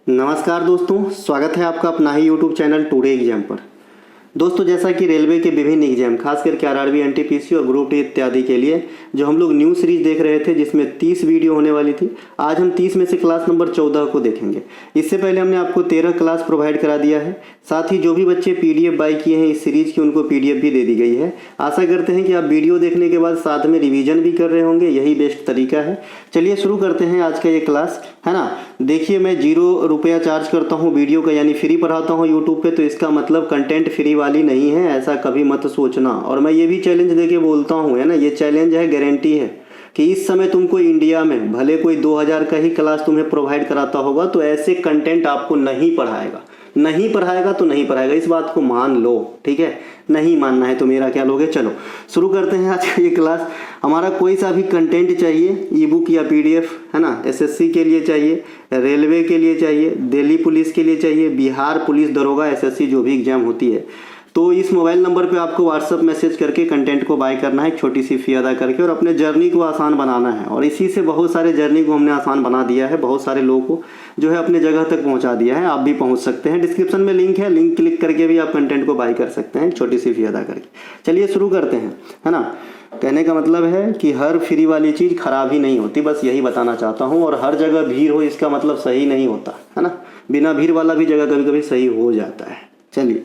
नमस्कार दोस्तों, स्वागत है आपका अपना ही यूट्यूब चैनल टुडे एग्जाम पर। दोस्तों, जैसा कि रेलवे के विभिन्न एग्जाम खास करके आरआरबी, एनटीपीसी और ग्रुप डी इत्यादि के लिए जो हम लोग न्यू सीरीज देख रहे थे जिसमें 30 वीडियो होने वाली थी, आज हम 30 में से क्लास नंबर 14 को देखेंगे। इससे पहले हमने आपको 13 क्लास प्रोवाइड करा दिया है। साथ ही जो भी बच्चे पीडीएफ बाय किए हैं इस सीरीज की, उनको पीडीएफ भी दे दी गई है। आशा करते हैं कि आप वीडियो देखने के बाद साथ में रिवीजन भी कर रहे होंगे, यही बेस्ट तरीका है। चलिए शुरू करते हैं आज का ये क्लास, है ना। देखिए, मैं 0 रुपया चार्ज करता हूँ वीडियो का, यानी फ्री पढ़ाता हूँ यूट्यूब पे, तो इसका मतलब कंटेंट फ्री वाली नहीं है, ऐसा कभी मत सोचना। और मैं ये भी चैलेंज देके बोलता हूँ, है ना, ये चैलेंज है, गारंटी है कि इस समय तुमको इंडिया में भले कोई 2000 का ही क्लास तुम्हें प्रोवाइड कराता होगा तो ऐसे कंटेंट आपको नहीं पढ़ाएगा तो नहीं पढ़ाएगा, इस बात को मान लो, ठीक है। नहीं मानना है तो मेरा क्या लोगे। चलो शुरू करते हैं आज का ये क्लास। हमारा कोई सा भी कंटेंट चाहिए, ई बुक या पीडीएफ, है ना, एसएससी के लिए चाहिए, रेलवे के लिए चाहिए, दिल्ली पुलिस के लिए चाहिए, बिहार पुलिस दरोगा, एसएससी जो भी एग्जाम होती है, तो इस मोबाइल नंबर पे आपको व्हाट्सअप मैसेज करके कंटेंट को बाय करना है, एक छोटी सी फी अदा करके, और अपने जर्नी को आसान बनाना है। और इसी से बहुत सारे जर्नी को हमने आसान बना दिया है, बहुत सारे लोगों को जो है अपने जगह तक पहुंचा दिया है। आप भी पहुंच सकते हैं, डिस्क्रिप्शन में लिंक है, लिंक क्लिक करके भी आप कंटेंट को बाय कर सकते हैं, छोटी सी फी अदा करके। चलिए शुरू करते हैं, है ना। कहने का मतलब है कि हर फ्री वाली चीज़ खराब ही नहीं होती, बस यही बताना चाहता हूँ। और हर जगह भीड़ हो इसका मतलब सही नहीं होता, है ना। बिना भीड़ वाला भी जगह कभी कभी सही हो जाता है। चलिए,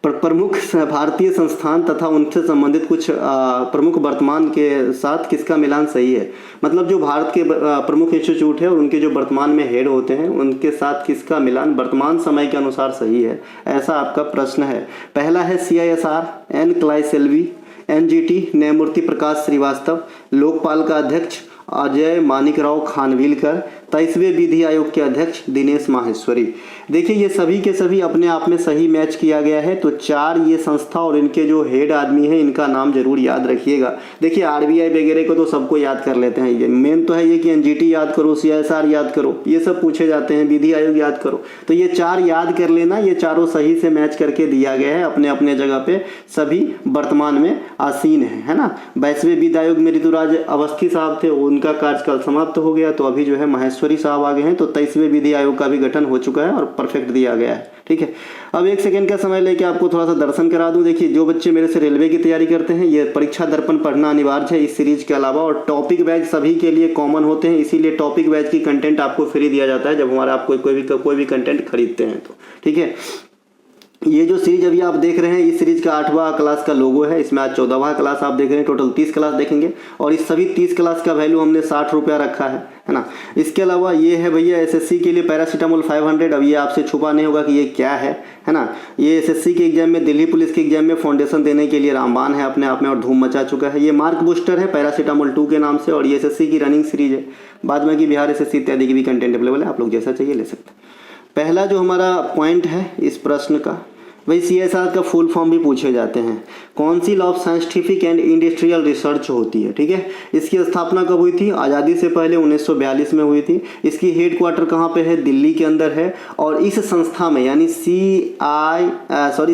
प्रमुख भारतीय संस्थान तथा उनसे संबंधित कुछ प्रमुख वर्तमान के साथ किसका मिलान सही है। मतलब जो भारत के प्रमुख इंस्टीट्यूट है और उनके जो वर्तमान में हेड होते हैं उनके साथ किसका मिलान वर्तमान समय के अनुसार सही है, ऐसा आपका प्रश्न है। पहला है CISR, एन क्लाइसेल्वी, NGT न्यायमूर्ति प्रकाश श्रीवास्तव, लोकपाल का अध्यक्ष अजय मानिकराव खानविलकर, 23वें विधि आयोग के अध्यक्ष दिनेश माहेश्वरी। देखिए, ये सभी के सभी अपने आप में सही मैच किया गया है। तो 4 ये संस्था और इनके जो हेड आदमी हैं इनका नाम जरूर याद रखिएगा। देखिए, RBI वगैरह को तो सबको याद कर लेते हैं, ये मेन तो है ये कि NGT याद करो, CISR याद करो, ये सब पूछे जाते हैं, विधि आयोग याद करो। तो ये 4 याद कर लेना, ये चारों सही से मैच करके दिया गया है, अपने अपने जगह पे सभी वर्तमान में आसीन है ना। 22वें विधि आयोग में ऋतुराज अवस्थी साहब थे, उनका कार्यकाल समाप्त हो गया, तो अभी जो है महेश्वरी साहब आ गए हैं। तो 23वें विधि आयोग का भी गठन हो चुका है और परफेक्ट दिया गया है, ठीक है। अब 1 सेकंड का समय लेके आपको थोड़ा सा दर्शन करा दूं। देखिए, जो बच्चे मेरे से रेलवे की तैयारी करते हैं, ये परीक्षा दर्पण पढ़ना अनिवार्य है इस सीरीज के अलावा। और टॉपिक बैच सभी के लिए कॉमन होते हैं, इसीलिए टॉपिक बैच की कंटेंट आपको फ्री दिया जाता है जब हमारा आप कोई भी कंटेंट खरीदते हैं तो, ठीक है। ये जो सीरीज अभी आप देख रहे हैं, इस सीरीज का 8वां क्लास का लोगो है। इसमें आज 14वां क्लास आप देख रहे हैं, टोटल 30 क्लास देखेंगे। और इस सभी 30 क्लास का वैल्यू हमने 60 रुपया रखा है ना। इसके अलावा ये है भैया SSC के लिए पैरासीटामोल 500। अब ये आपसे छुपा नहीं होगा कि ये क्या है ना। ये SSC के एग्जाम में, दिल्ली पुलिस के एग्जाम में फाउंडेशन देने के लिए रामबाण है अपने आप में और धूम मचा चुका है। ये मार्क बूस्टर है पैरासीटामोल 2 के नाम से, और ये SSC की रनिंग सीरीज है। बाद में कि बिहार SSC इत्यादि की भी कंटेंट अवेलेबल है, आप लोग जैसा चाहिए ले सकते हैं। पहला जो हमारा पॉइंट है इस प्रश्न का, वही CISR का फुल फॉर्म भी पूछे जाते हैं। Council of scientific and industrial research होती है, ठीक है। इसकी स्थापना कब हुई थी? आज़ादी से पहले 1942 में हुई थी। इसकी हेड क्वार्टर कहाँ पे है? दिल्ली के अंदर है। और इस संस्था में यानी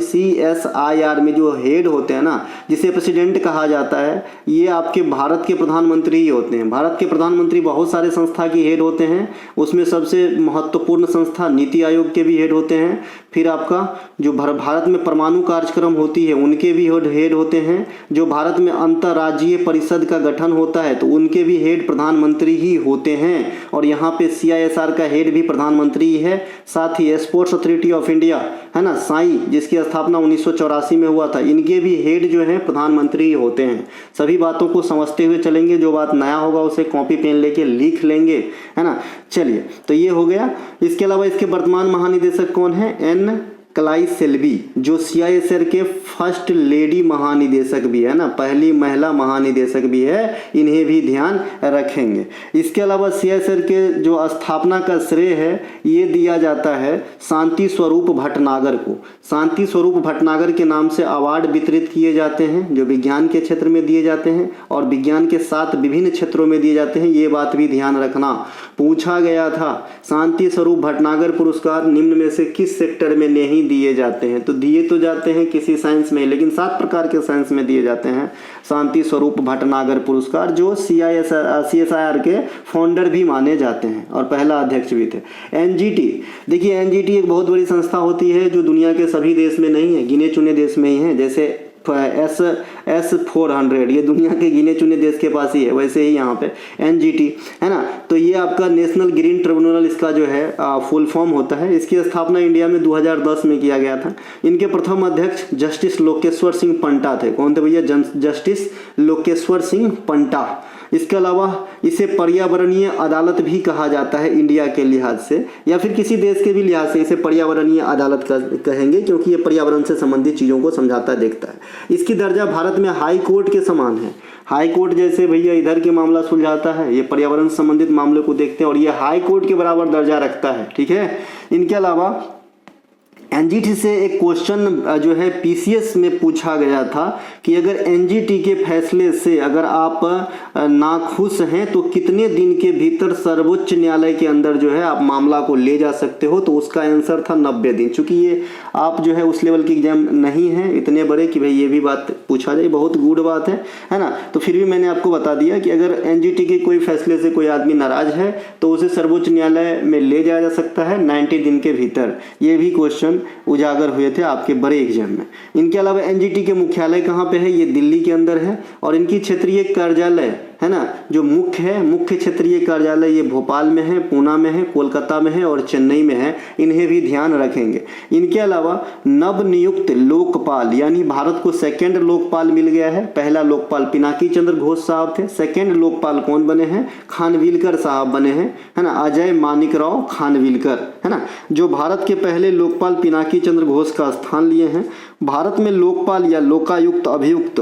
CSIR में जो हेड होते हैं ना, जिसे प्रेसिडेंट कहा जाता है, ये आपके भारत के प्रधानमंत्री ही होते हैं। भारत के प्रधानमंत्री बहुत सारे संस्था की हेड होते हैं, उसमें सबसे महत्वपूर्ण संस्था नीति आयोग के भी हेड होते हैं। फिर आपका जो भारत में परमाणु कार्यक्रम होती है उनके भी हेड होते हैं। जो भारत में अंतर्राज्यीय परिषद का गठन होता है तो उनके भी हेड प्रधानमंत्री ही होते हैं। और यहाँ पे CISR का हेड भी प्रधानमंत्री ही है। साथ ही स्पोर्ट्स अथॉरिटी ऑफ इंडिया, है ना, साई, जिसकी स्थापना 1984 में हुआ था, इनके भी हेड जो है प्रधानमंत्री ही होते हैं। सभी बातों को समझते हुए चलेंगे, जो बात नया होगा उसे कॉपी पेन लेके लिख लेंगे, है ना। चलिए, तो ये हो गया। इसके अलावा इसके वर्तमान महानिदेशक कौन है? एन क्लाइसेल्वी, जो CISR के फर्स्ट लेडी महानिदेशक भी है ना, पहली महिला महानिदेशक भी है, इन्हें भी ध्यान रखेंगे। इसके अलावा CISR के जो स्थापना का श्रेय है ये दिया जाता है शांति स्वरूप भटनागर को। शांति स्वरूप भटनागर के नाम से अवार्ड वितरित किए जाते हैं, जो विज्ञान के क्षेत्र में दिए जाते हैं और विज्ञान के 7 विभिन्न क्षेत्रों में दिए जाते हैं। ये बात भी ध्यान रखना, पूछा गया था। शांति स्वरूप भटनागर पुरस्कार निम्न में से किस सेक्टर में नहीं नहीं दिए जाते हैं, तो दिए तो जाते हैं किसी साइंस में, लेकिन 7 प्रकार के साइंस में दिए जाते हैं। शांति स्वरूप भटनागर पुरस्कार, जो CSIR के फाउंडर भी माने जाते हैं और पहला अध्यक्ष भी थे। NGT, देखिए NGT एक बहुत बड़ी संस्था होती है जो दुनिया के सभी देश में नहीं है, गिने चुने देश में ही है। जैसे S-400 ये दुनिया के गिने चुने देश के पास ही है, वैसे ही यहाँ पे NGT है ना। तो ये आपका नेशनल ग्रीन ट्रिब्यूनल इसका जो है फुल फॉर्म होता है। इसकी स्थापना इंडिया में 2010 में किया गया था। इनके प्रथम अध्यक्ष जस्टिस लोकेश्वर सिंह पंटा थे। कौन थे भैया? जस्टिस लोकेश्वर सिंह पंटा। इसके अलावा इसे पर्यावरणीय अदालत भी कहा जाता है इंडिया के लिहाज से, या फिर किसी देश के भी लिहाज से इसे पर्यावरणीय अदालत कहेंगे, क्योंकि ये पर्यावरण से संबंधित चीज़ों को समझाता देखता है। इसकी दर्जा भारत में हाई कोर्ट के समान है। हाई कोर्ट जैसे भैया इधर के मामला सुलझाता है, ये पर्यावरण संबंधित मामले को देखते हैं और ये हाई कोर्ट के बराबर दर्जा रखता है, ठीक है। इनके अलावा NGT से एक क्वेश्चन जो है PCS में पूछा गया था कि अगर NGT के फैसले से अगर आप नाखुश हैं तो कितने दिन के भीतर सर्वोच्च न्यायालय के अंदर जो है आप मामला को ले जा सकते हो, तो उसका आंसर था 90 दिन। चूंकि ये आप जो है उस लेवल की एग्जाम नहीं है इतने बड़े कि भाई ये भी बात पूछा जाए, बहुत गुड बात है ना। तो फिर भी मैंने आपको बता दिया कि अगर NGT के कोई फैसले से कोई आदमी नाराज है तो उसे सर्वोच्च न्यायालय में ले जाया जा सकता है 90 दिन के भीतर। ये भी क्वेश्चन उजागर हुए थे आपके बड़े एग्जाम में। इनके अलावा NGT के मुख्यालय कहाँ पे है? ये दिल्ली के अंदर है। और इनकी क्षेत्रीय कार्यालय है ना, जो मुख्य क्षेत्रीय कार्यालय ये भोपाल में है, पूना में है, कोलकाता में है और चेन्नई में है। इन्हें भी ध्यान रखेंगे। इनके अलावा नवनियुक्त लोकपाल, यानी भारत को सेकंड लोकपाल मिल गया है। पहला लोकपाल पिनाकी चंद्र घोष साहब थे, सेकंड लोकपाल कौन बने हैं? खानविलकर साहब बने हैं, है ना, अजय मानिकराव खानविलकर, है ना, जो भारत के पहले लोकपाल पिनाकी चंद्र घोष का स्थान लिए हैं। भारत में लोकपाल या लोकायुक्त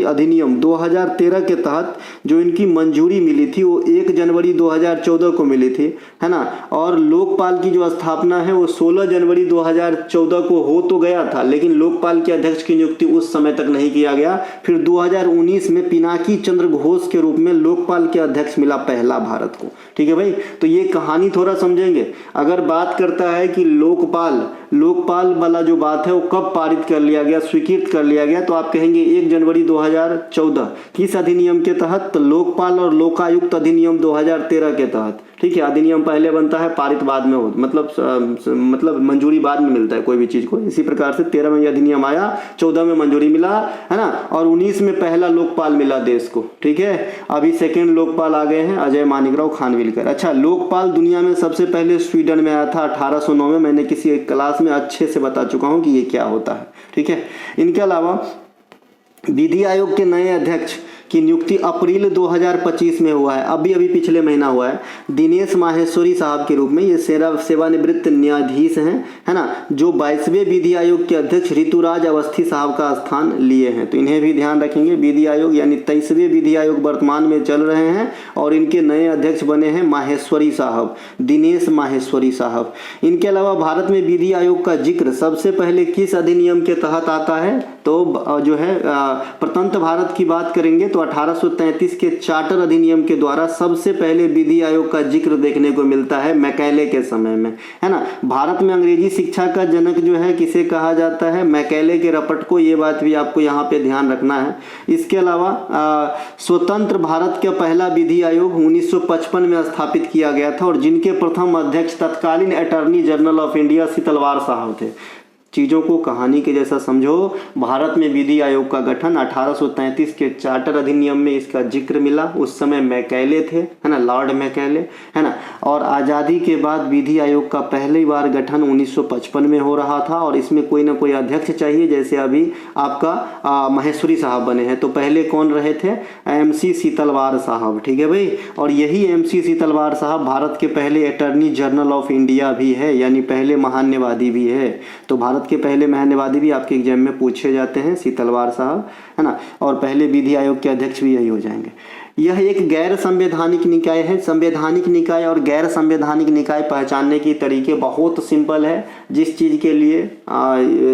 अधिनियम 2013 के तहत जो इनकी मंजूरी मिली थी वो 1 जनवरी 2014 को मिली थी, है ना। और लोकपाल की जो स्थापना है वो 16 जनवरी 2014 को हो तो गया था, लेकिन लोकपाल के अध्यक्ष की नियुक्ति उस समय तक नहीं किया गया। फिर 2019 में पिनाकी चंद्र घोष के रूप में लोकपाल के अध्यक्ष मिला पहला भारत को, ठीक है भाई। तो ये कहानी थोड़ा समझेंगे। अगर बात करता है कि लोकपाल वाला जो बात है वो कब पारित कर लिया गया, स्वीकृत कर लिया गया, तो आप कहेंगे 1 जनवरी 2014। किस अधिनियम के तहत? लोकपाल और लोकायुक्त अधिनियम 2013 के तहत, ठीक है। अधिनियम पहले बनता है, पारित बाद में हो, मतलब मंजूरी बाद में मिलता है कोई भी चीज को। इसी प्रकार से 13 में यह अधिनियम आया, 14 में मंजूरी मिला, है ना, और 19 में पहला लोकपाल मिला देश को, ठीक है। अभी सेकेंड लोकपाल आ गए हैं अजय मानिकराव खानविलकर। अच्छा, लोकपाल दुनिया में सबसे पहले स्वीडन में आया था 1809 में। मैंने किसी एक क्लास में अच्छे से बता चुका हूं कि ये क्या होता है, ठीक है। इनके अलावा विधि आयोग के नए अध्यक्ष की नियुक्ति अप्रैल 2025 में हुआ है, अभी पिछले महीना हुआ है, दिनेश माहेश्वरी साहब के रूप में। ये सेवानिवृत्त न्यायाधीश हैं, है ना, जो 22वें विधि आयोग के अध्यक्ष ऋतुराज अवस्थी साहब का स्थान लिए हैं। तो इन्हें भी ध्यान रखेंगे। विधि आयोग यानी 23वें विधि आयोग वर्तमान में चल रहे हैं और इनके नए अध्यक्ष बने हैं माहेश्वरी साहब, दिनेश माहेश्वरी साहब। इनके अलावा भारत में विधि आयोग का जिक्र सबसे पहले किस अधिनियम के तहत आता है? तो जो है प्रतंत्र भारत की बात करेंगे तो 1833 के चार्टर अधिनियम के द्वारा सबसे पहले विधि आयोग का जिक्र देखने को मिलता है मैकैले के समय में, है ना। भारत में अंग्रेजी शिक्षा का जनक जो है किसे कहा जाता है? मैकैले के रपट को। ये बात भी आपको यहाँ पे ध्यान रखना है। इसके अलावा स्वतंत्र भारत का पहला विधि आयोग 1955 में स्थापित किया गया था और जिनके प्रथम अध्यक्ष तत्कालीन अटॉर्नी जनरल ऑफ इंडिया सीतलवार साहब थे। चीज़ों को कहानी के जैसा समझो। भारत में विधि आयोग का गठन 1833 के चार्टर अधिनियम में इसका जिक्र मिला। उस समय मैकैले थे, है ना, लॉर्ड मैकैले, है ना। और आज़ादी के बाद विधि आयोग का पहली बार गठन 1955 में हो रहा था और इसमें कोई ना कोई अध्यक्ष चाहिए। जैसे अभी आपका माहेश्वरी साहब बने हैं, तो पहले कौन रहे थे? MC सीतलवार साहब, ठीक है भाई। और यही MC सीतलवार साहब भारत के पहले अटॉर्नी जनरल ऑफ इंडिया भी है, यानी पहले महान्यवादी भी है। तो भारत के पहले महान्यवादी भी आपके एग्जाम में पूछे जाते हैं, सीतलवार साहब, है ना। और पहले विधि आयोग के अध्यक्ष भी यही हो जाएंगे। यह एक गैर संवैधानिक निकाय है। संवैधानिक निकाय और गैर संवैधानिक निकाय पहचानने की तरीके बहुत सिंपल है। जिस चीज़ के लिए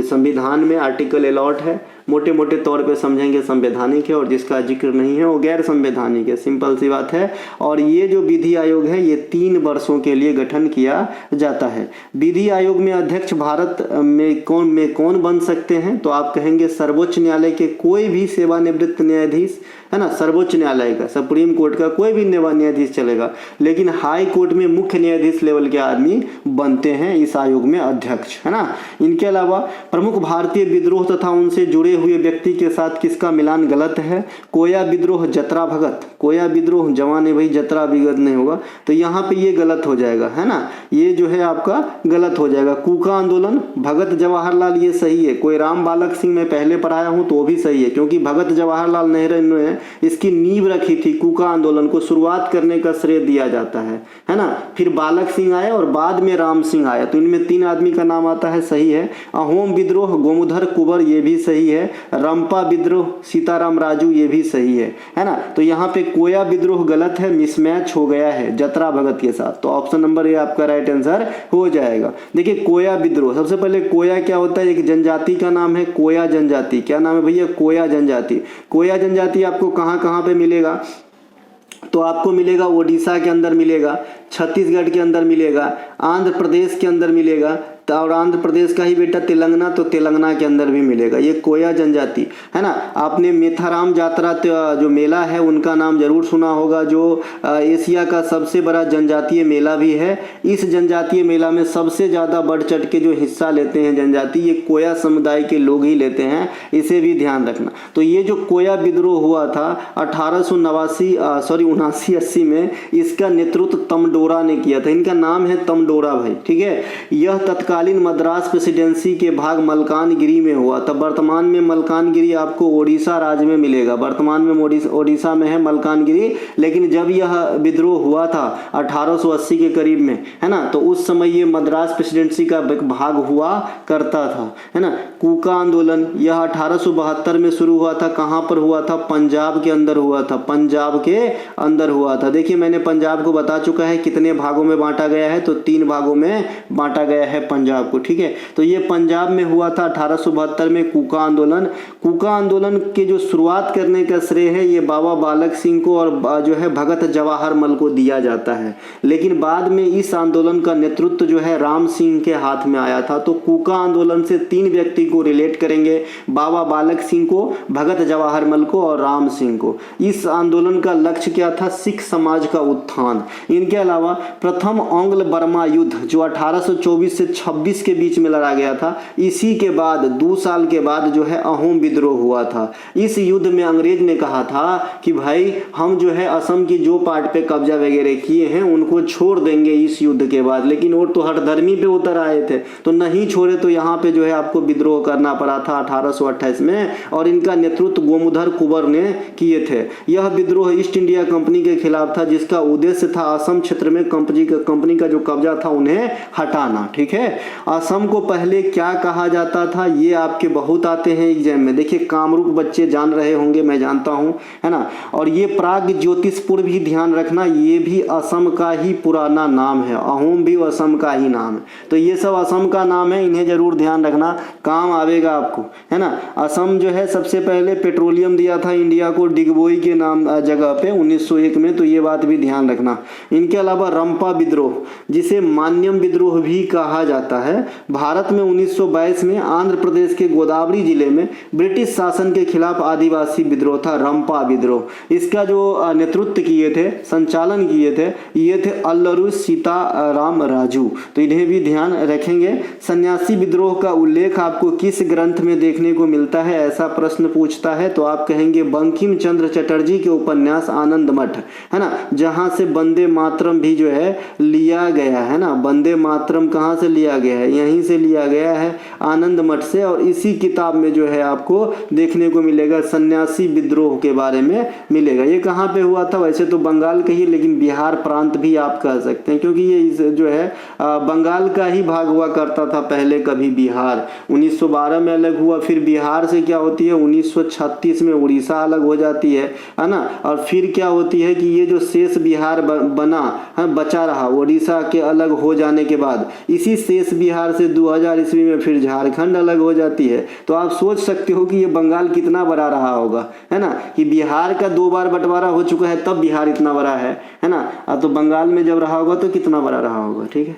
संविधान में आर्टिकल अलॉट है मोटे मोटे तौर पे समझेंगे संवैधानिक है, और जिसका जिक्र नहीं है वो गैर संवैधानिक है। सिंपल सी बात है। और ये जो विधि आयोग है ये 3 वर्षों के लिए गठन किया जाता है। विधि आयोग में अध्यक्ष भारत में कौन बन सकते हैं? तो आप कहेंगे सर्वोच्च न्यायालय के कोई भी सेवानिवृत्त न्यायाधीश, है ना, सर्वोच्च न्यायालय का, सुप्रीम कोर्ट का कोई भी न्यायाधीश चलेगा, लेकिन हाई कोर्ट में मुख्य न्यायाधीश लेवल के आदमी बनते हैं इस आयोग में अध्यक्ष, है ना। इनके अलावा प्रमुख भारतीय विद्रोह तथा उनसे जुड़े हुए व्यक्ति के साथ किसका मिलान गलत है? कोया विद्रोह, जतरा भगत। कोया विद्रोह जवान है भाई, जतरा विगत नहीं होगा, तो यहाँ पे ये गलत हो जाएगा, है ना, ये जो है आपका गलत हो जाएगा। कूका आंदोलन, भगत जवाहरलाल, ये सही है। कोई राम बालक सिंह मैं पहले पढ़ाया हूँ तो वो भी सही है, क्योंकि भगत जवाहरलाल नेहरू ने इसकी नींव रखी थी। कूका आंदोलन को शुरुआत करने का श्रेय दिया जाता है ना। फिर बालक सिंह आए और बाद में राम सिंह आया, तो इनमें 3 आदमी का नाम आता है, सही है। अहोम विद्रोह, गोमुधर कुंवर, ये भी सही है। रंपा विद्रोह, सीताराम राजू, ये भी सही है ना। तो यहाँ पे कोया विद्रोह गलत है, मिसमैच हो गया है जतरा भगत के साथ, तो ऑप्शन नंबर ए आपका राइट आंसर हो जाएगा। देखिए कोया विद्रोह, सबसे पहले कोया क्या होता है? एक जनजाति का नाम है, कोया जनजाति। क्या नाम है भैया? कोया जनजाति। कोया जनजाति आपको कहाँ कहाँ पे मिलेगा? तो आपको मिलेगा ओडिशा के अंदर मिलेगा, छत्तीसगढ़ के अंदर मिलेगा, आंध्र प्रदेश के अंदर मिलेगा, और आंध्र प्रदेश का ही बेटा तेलंगाना, तो तेलंगाना के अंदर भी मिलेगा। ये कोया जनजाति, है ना। आपने मेथाराम जात्रा जो मेला है उनका नाम जरूर सुना होगा, जो एशिया का सबसे बड़ा जनजातीय मेला भी है। इस जनजातीय मेला में सबसे ज़्यादा बढ़ चढ़ के जो हिस्सा लेते हैं जनजाति, ये कोया समुदाय के लोग ही लेते हैं, इसे भी ध्यान रखना। तो ये जो कोया विद्रोह हुआ था 1879-80 में, इसका नेतृत्व तमडोरा ने किया था। इनका नाम है तमडोरा भाई, ठीक है। यह तत्कालीन मद्रास प्रेसिडेंसी के भाग मलकानगिरी में हुआ था। वर्तमान में मलकानगिरी आपको ओडिशा राज्य में मिलेगा, वर्तमान में ओडिशा में है मलकानगिरी, लेकिन जब यह विद्रोह हुआ था 1880 के करीब में, है ना, तो उस समय ये मद्रास प्रेसिडेंसी का भाग हुआ करता था, है ना। कूका आंदोलन यह 1872 में शुरू हुआ था। कहाँ पर हुआ था? पंजाब के अंदर हुआ था, पंजाब के अंदर हुआ था। देखिए मैंने पंजाब को बता चुका है कितने भागों में बांटा गया है, तो 3 भागों में बांटा गया है पंजाब को, ठीक है। तो ये पंजाब में हुआ था 1872 में कूका आंदोलन। कूका आंदोलन के जो शुरुआत करने का श्रेय है ये बाबा बालक सिंह को और जो है भगत जवाहरमल को दिया जाता है, लेकिन बाद में इस आंदोलन का नेतृत्व जो है राम सिंह के हाथ में आया था। तो कूका आंदोलन से 3 व्यक्ति को रिलेट करेंगे, बाबा बालक सिंह को, भगत जवाहरमल को और राम सिंह को। इस आंदोलन का लक्ष्य क्या था? सिख समाज का उत्थान। इनके अलावा प्रथम आंग्ल बर्मा युद्ध जो 1824 से 26 के बीच में लड़ा गया था, इसी के बाद 2 साल के बाद जो है अहोम विद्रोह हुआ था। इस युद्ध में अंग्रेज ने कहा था कि भाई हम जो है असम की जो पार्ट पे कब्जा वगैरह किए हैं उनको छोड़ देंगे इस युद्ध के बाद, लेकिन वो तो हठधर्मी पे उतर आए थे, तो नहीं छोड़े, तो यहाँ पे जो है आपको विद्रोह करना पड़ा था 1828 में, और इनका नेतृत्व गोमुधर कुंवर ने किए थे। यह विद्रोह ईस्ट इंडिया कंपनी के खिलाफ था, जिसका उद्देश्य था असम क्षेत्र में कंपनी का जो कब्जा था उन्हें हटाना, ठीक है। असम को पहले क्या कहा जाता था? ये आपके बहुत आते हैं एग्जाम में। देखिए कामरूप बच्चे जान रहे होंगे, मैं जानता हूं, है ना। और ये प्राग ज्योतिषपुर भी ध्यान रखना, ये भी असम का ही पुराना नाम है। अहोम भी असम का ही नाम है, तो ये सब असम का नाम है, इन्हें जरूर ध्यान रखना, काम आवेगा आपको, है ना। असम जो है सबसे पहले पेट्रोलियम दिया था इंडिया को डिगबोई के नाम जगह पे 1901 में, तो ये बात भी ध्यान रखना। इनके अलावा रंपा विद्रोह जिसे मान्यम विद्रोह भी कहा जाता है, भारत में 1922 में आंध्र प्रदेश के गोदावरी जिले में ब्रिटिश शासन के खिलाफ आदिवासी विद्रोह था, रंपा विद्रोह। इसका जो नेतृत्व किए थे, संचालन किए थे, ये थे अल्लरू सीताराम राजू, तो इन्हें भी ध्यान रखेंगे। सन्यासी विद्रोह का उल्लेख आपको किस ग्रंथ में देखने को मिलता है? ऐसा प्रश्न पूछता है तो आप कहेंगे बंकिम चंद्र चटर्जी के उपन्यास आनंद मठ, है ना, जहां से वंदे मातरम भी जो है लिया गया है ना। वंदे मातरम कहाँ से लिया गया है? यहीं से लिया गया है, आनंद मठ से, और इसी किताब में जो है आपको देखने को मिलेगा सन्यासी विद्रोह के बारे में मिलेगा। ये कहाँ पे हुआ था? वैसे तो बंगाल का ही, लेकिन बिहार प्रांत भी आप कह सकते हैं, क्योंकि ये जो है बंगाल का ही भाग हुआ करता था पहले कभी बिहार। 1912 में अलग हुआ, फिर बिहार से क्या होती है 1936 में उड़ीसा अलग हो जाती है ना। और फिर क्या होती है कि ये जो शेष बिहार बना, बचा रहा उड़ीसा के अलग हो जाने के बाद, इसी शेष बिहार से 2000 ईस्वी में फिर झारखंड अलग हो जाती है। तो आप सोच सकते हो कि ये बंगाल कितना बड़ा रहा होगा, है ना, कि बिहार का 2 बार बंटवारा हो चुका है तब बिहार इतना बड़ा है ना। तो बंगाल में जब रहा होगा तो कितना बड़ा रहा होगा। ठीक है।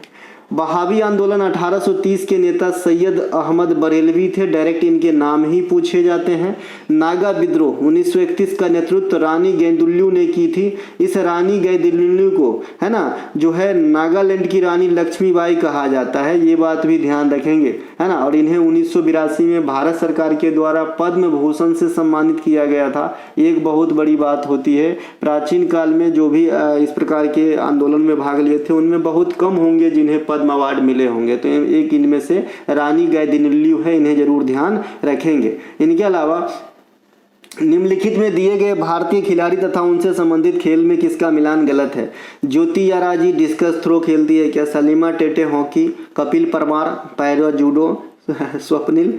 वहाबी आंदोलन 1830 के नेता सैयद अहमद बरेलवी थे, डायरेक्ट इनके नाम ही पूछे जाते हैं। नागा विद्रोह 1931 का नेतृत्व रानी गैंदुल्लू ने की थी। इस रानी गैंदुल्लू को, है ना, जो है नागालैंड की रानी लक्ष्मीबाई कहा जाता है, ये बात भी ध्यान रखेंगे, है ना। और इन्हें 1982 में भारत सरकार के द्वारा पद्म भूषण से सम्मानित किया गया था। एक बहुत बड़ी बात होती है, प्राचीन काल में जो भी इस प्रकार के आंदोलन में भाग लिए थे उनमें बहुत कम होंगे जिन्हें पद्म अवार्ड मिले होंगे। तो एक इनमें से रानी गैंदुल्लू है, इन्हें जरूर ध्यान रखेंगे। इनके अलावा निम्नलिखित में दिए गए भारतीय खिलाड़ी तथा उनसे संबंधित खेल में किसका मिलान गलत है? ज्योति याराजी डिस्कस थ्रो खेलती है क्या? Salima Tete hockey, Kapil Parmar para judo, Swapnil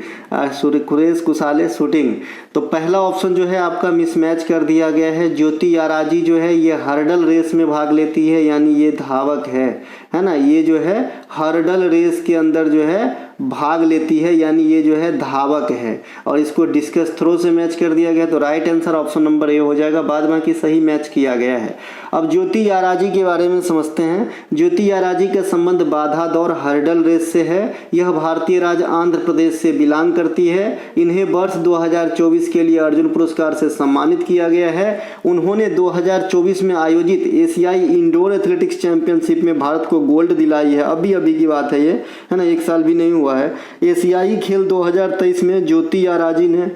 Suresh कुसाले शूटिंग। तो पहला ऑप्शन जो है आपका मिसमैच कर दिया गया है। ज्योति याराजी जो है ये हर्डल रेस में भाग लेती है, यानी ये धावक है ना, ये जो है हर्डल रेस के अंदर जो है भाग लेती है, यानी ये जो है धावक है। और इसको डिस्कस थ्रो से मैच कर दिया गया, तो right answer option number A हो जाएगा। बाद बाकी सही मैच किया गया है। अब ज्योति याराजी के बारे में समझते हैं। ज्योति याराजी का संबंध बाधा दौड़ हर्डल रेस से है। यह भारतीय राज्य आंध्र प्रदेश से बिलोंग करती है। इन्हें वर्ष 2024 के लिए अर्जुन पुरस्कार से सम्मानित किया गया है। उन्होंने 2024 में आयोजित एशियाई इंडोर एथलेटिक्स चैंपियनशिप में भारत को गोल्ड दिलाई है। अभी की बात है ये, है ना, 1 साल भी नहीं हुआ है। एशियाई खेल 2023 में ज्योति याराजी ने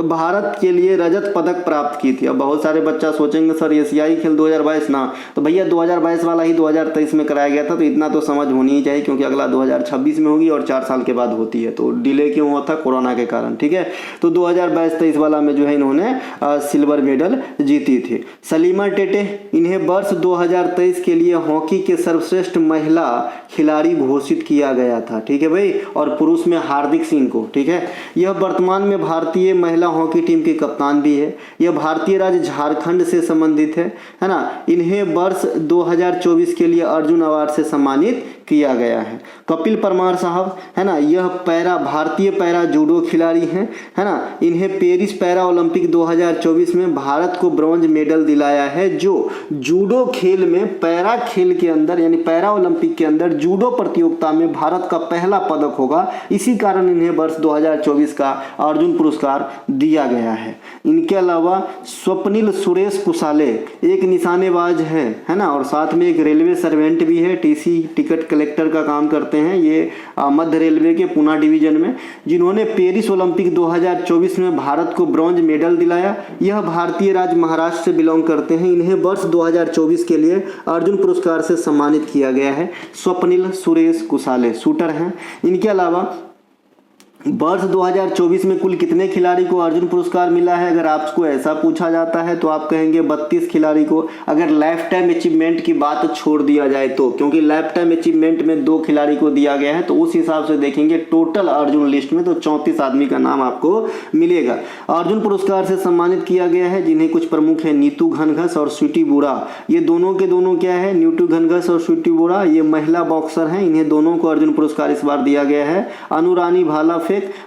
भारत के लिए रजत पदक प्राप्त की थी। अब बहुत सारे बच्चा सोचेंगे सर एशियाई खेल 2022 ना, तो भैया 2022 वाला ही 2023 में कराया गया था, तो इतना तो समझ होनी ही चाहिए, क्योंकि अगला 2026 में होगी और 4 साल के बाद होती है। तो डिले क्यों हुआ था? कोरोना के कारण। ठीक है। तो 2022-23 वाला में जो है इन्होंने सिल्वर मेडल जीती थी। सलीमा टेटे, इन्हें वर्ष 2023 के लिए हॉकी के सर्वश्रेष्ठ महिला खिलाड़ी घोषित किया गया था। ठीक है भाई। और पुरुष में हार्दिक सिंह को। ठीक है। यह वर्तमान में भारतीय महिला हॉकी टीम के कप्तान भी है। यह भारतीय राज्य झारखंड से संबंधित है ना। इन्हें वर्ष 2024 के लिए अर्जुन अवार्ड से सम्मानित किया गया है। कपिल परमार साहब, है ना, यह भारतीय पैरा जूडो खिलाड़ी हैं, है ना। इन्हें पेरिस पैरा ओलंपिक 2024 में भारत को ब्रॉन्ज मेडल दिलाया है, जो जूडो खेल में पैरा खेल के अंदर, यानी पैरा ओलंपिक के अंदर जूडो प्रतियोगिता में भारत का पहला पदक होगा। इसी कारण इन्हें वर्ष 2024 का अर्जुन पुरस्कार दिया गया है। इनके अलावा स्वप्निल सुरेश कुसाले एक निशानेबाज है ना, और साथ में एक रेलवे सर्वेंट भी है, टीसी टिकट कलेक्टर का काम करते हैं ये मध्य रेलवे के पूना डिवीजन में, जिन्होंने पेरिस ओलंपिक 2024 में भारत को ब्रॉन्ज मेडल दिलाया। यह भारतीय राज्य महाराष्ट्र से बिलोंग करते हैं। इन्हें वर्ष 2024 के लिए अर्जुन पुरस्कार से सम्मानित किया गया है। स्वप्निल सुरेश कुसाले शूटर हैं। इनके अलावा वर्ष 2024 में कुल कितने खिलाड़ी को अर्जुन पुरस्कार मिला है? अगर आपको ऐसा पूछा जाता है तो आप कहेंगे 32 खिलाड़ी को। अगर लाइफ टाइम अचीवमेंट की बात छोड़ दिया जाए तो, क्योंकि लाइफ टाइम अचीवमेंट में 2 खिलाड़ी को दिया गया है, तो उस हिसाब से देखेंगे टोटल अर्जुन लिस्ट में तो 34 आदमी का नाम आपको मिलेगा। अर्जुन पुरस्कार से सम्मानित किया गया है, जिन्हें कुछ प्रमुख है नीतू घनघस और स्वीटी बुरा। ये दोनों के दोनों क्या है? नीतू घनघस और स्वीटी बुरा ये महिला बॉक्सर हैं। इन्हें दोनों को अर्जुन पुरस्कार इस बार दिया गया है। अनुरानी भाला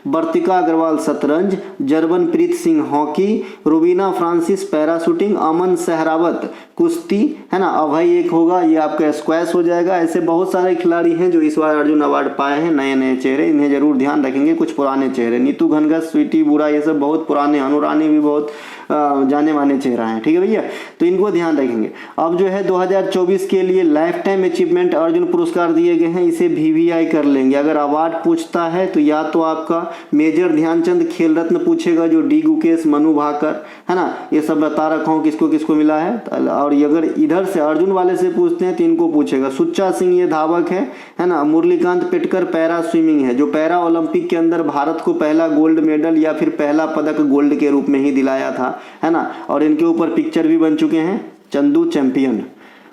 वर्तिका अग्रवाल शतरंज, Jarbanpreet Singh hockey, Rubina Francis para shooting, Aman Sehrawat कुश्ती, है ना। अभय एक होगा, ये आपका स्क्वैश हो जाएगा। ऐसे बहुत सारे खिलाड़ी हैं जो इस बार अर्जुन अवार्ड पाए हैं, नए नए चेहरे, इन्हें जरूर ध्यान रखेंगे। कुछ पुराने चेहरे, नीतू घनघस, स्वीटी बुरा, ये सब बहुत पुराने, अनुरानी भी बहुत जाने माने चेहरा है। ठीक है भैया, तो इनको ध्यान रखेंगे। अब जो है 2024 के लिए लाइफ टाइम अचीवमेंट अर्जुन पुरस्कार दिए गए हैं, इसे VVI कर लेंगे। अगर अवार्ड पूछता है तो या तो आपका मेजर ध्यानचंद खेल रत्न पूछेगा, जो डी गुकेश, मनु भाकर, है ना, ये सब बता रखा हूँ किसको किसको मिला है। और अगर इधर से अर्जुन वाले से पूछते हैं तो इनको पूछेगा सुच्चा सिंह, ये धावक है ना। मुरलीकांत पेटकर पैरा स्विमिंग है, जो पैरा ओलंपिक के अंदर भारत को पहला गोल्ड मेडल या फिर पहला पदक गोल्ड के रूप में ही दिलाया था, है ना। और इनके ऊपर पिक्चर भी बन चुके हैं। चंदू चैंपियन,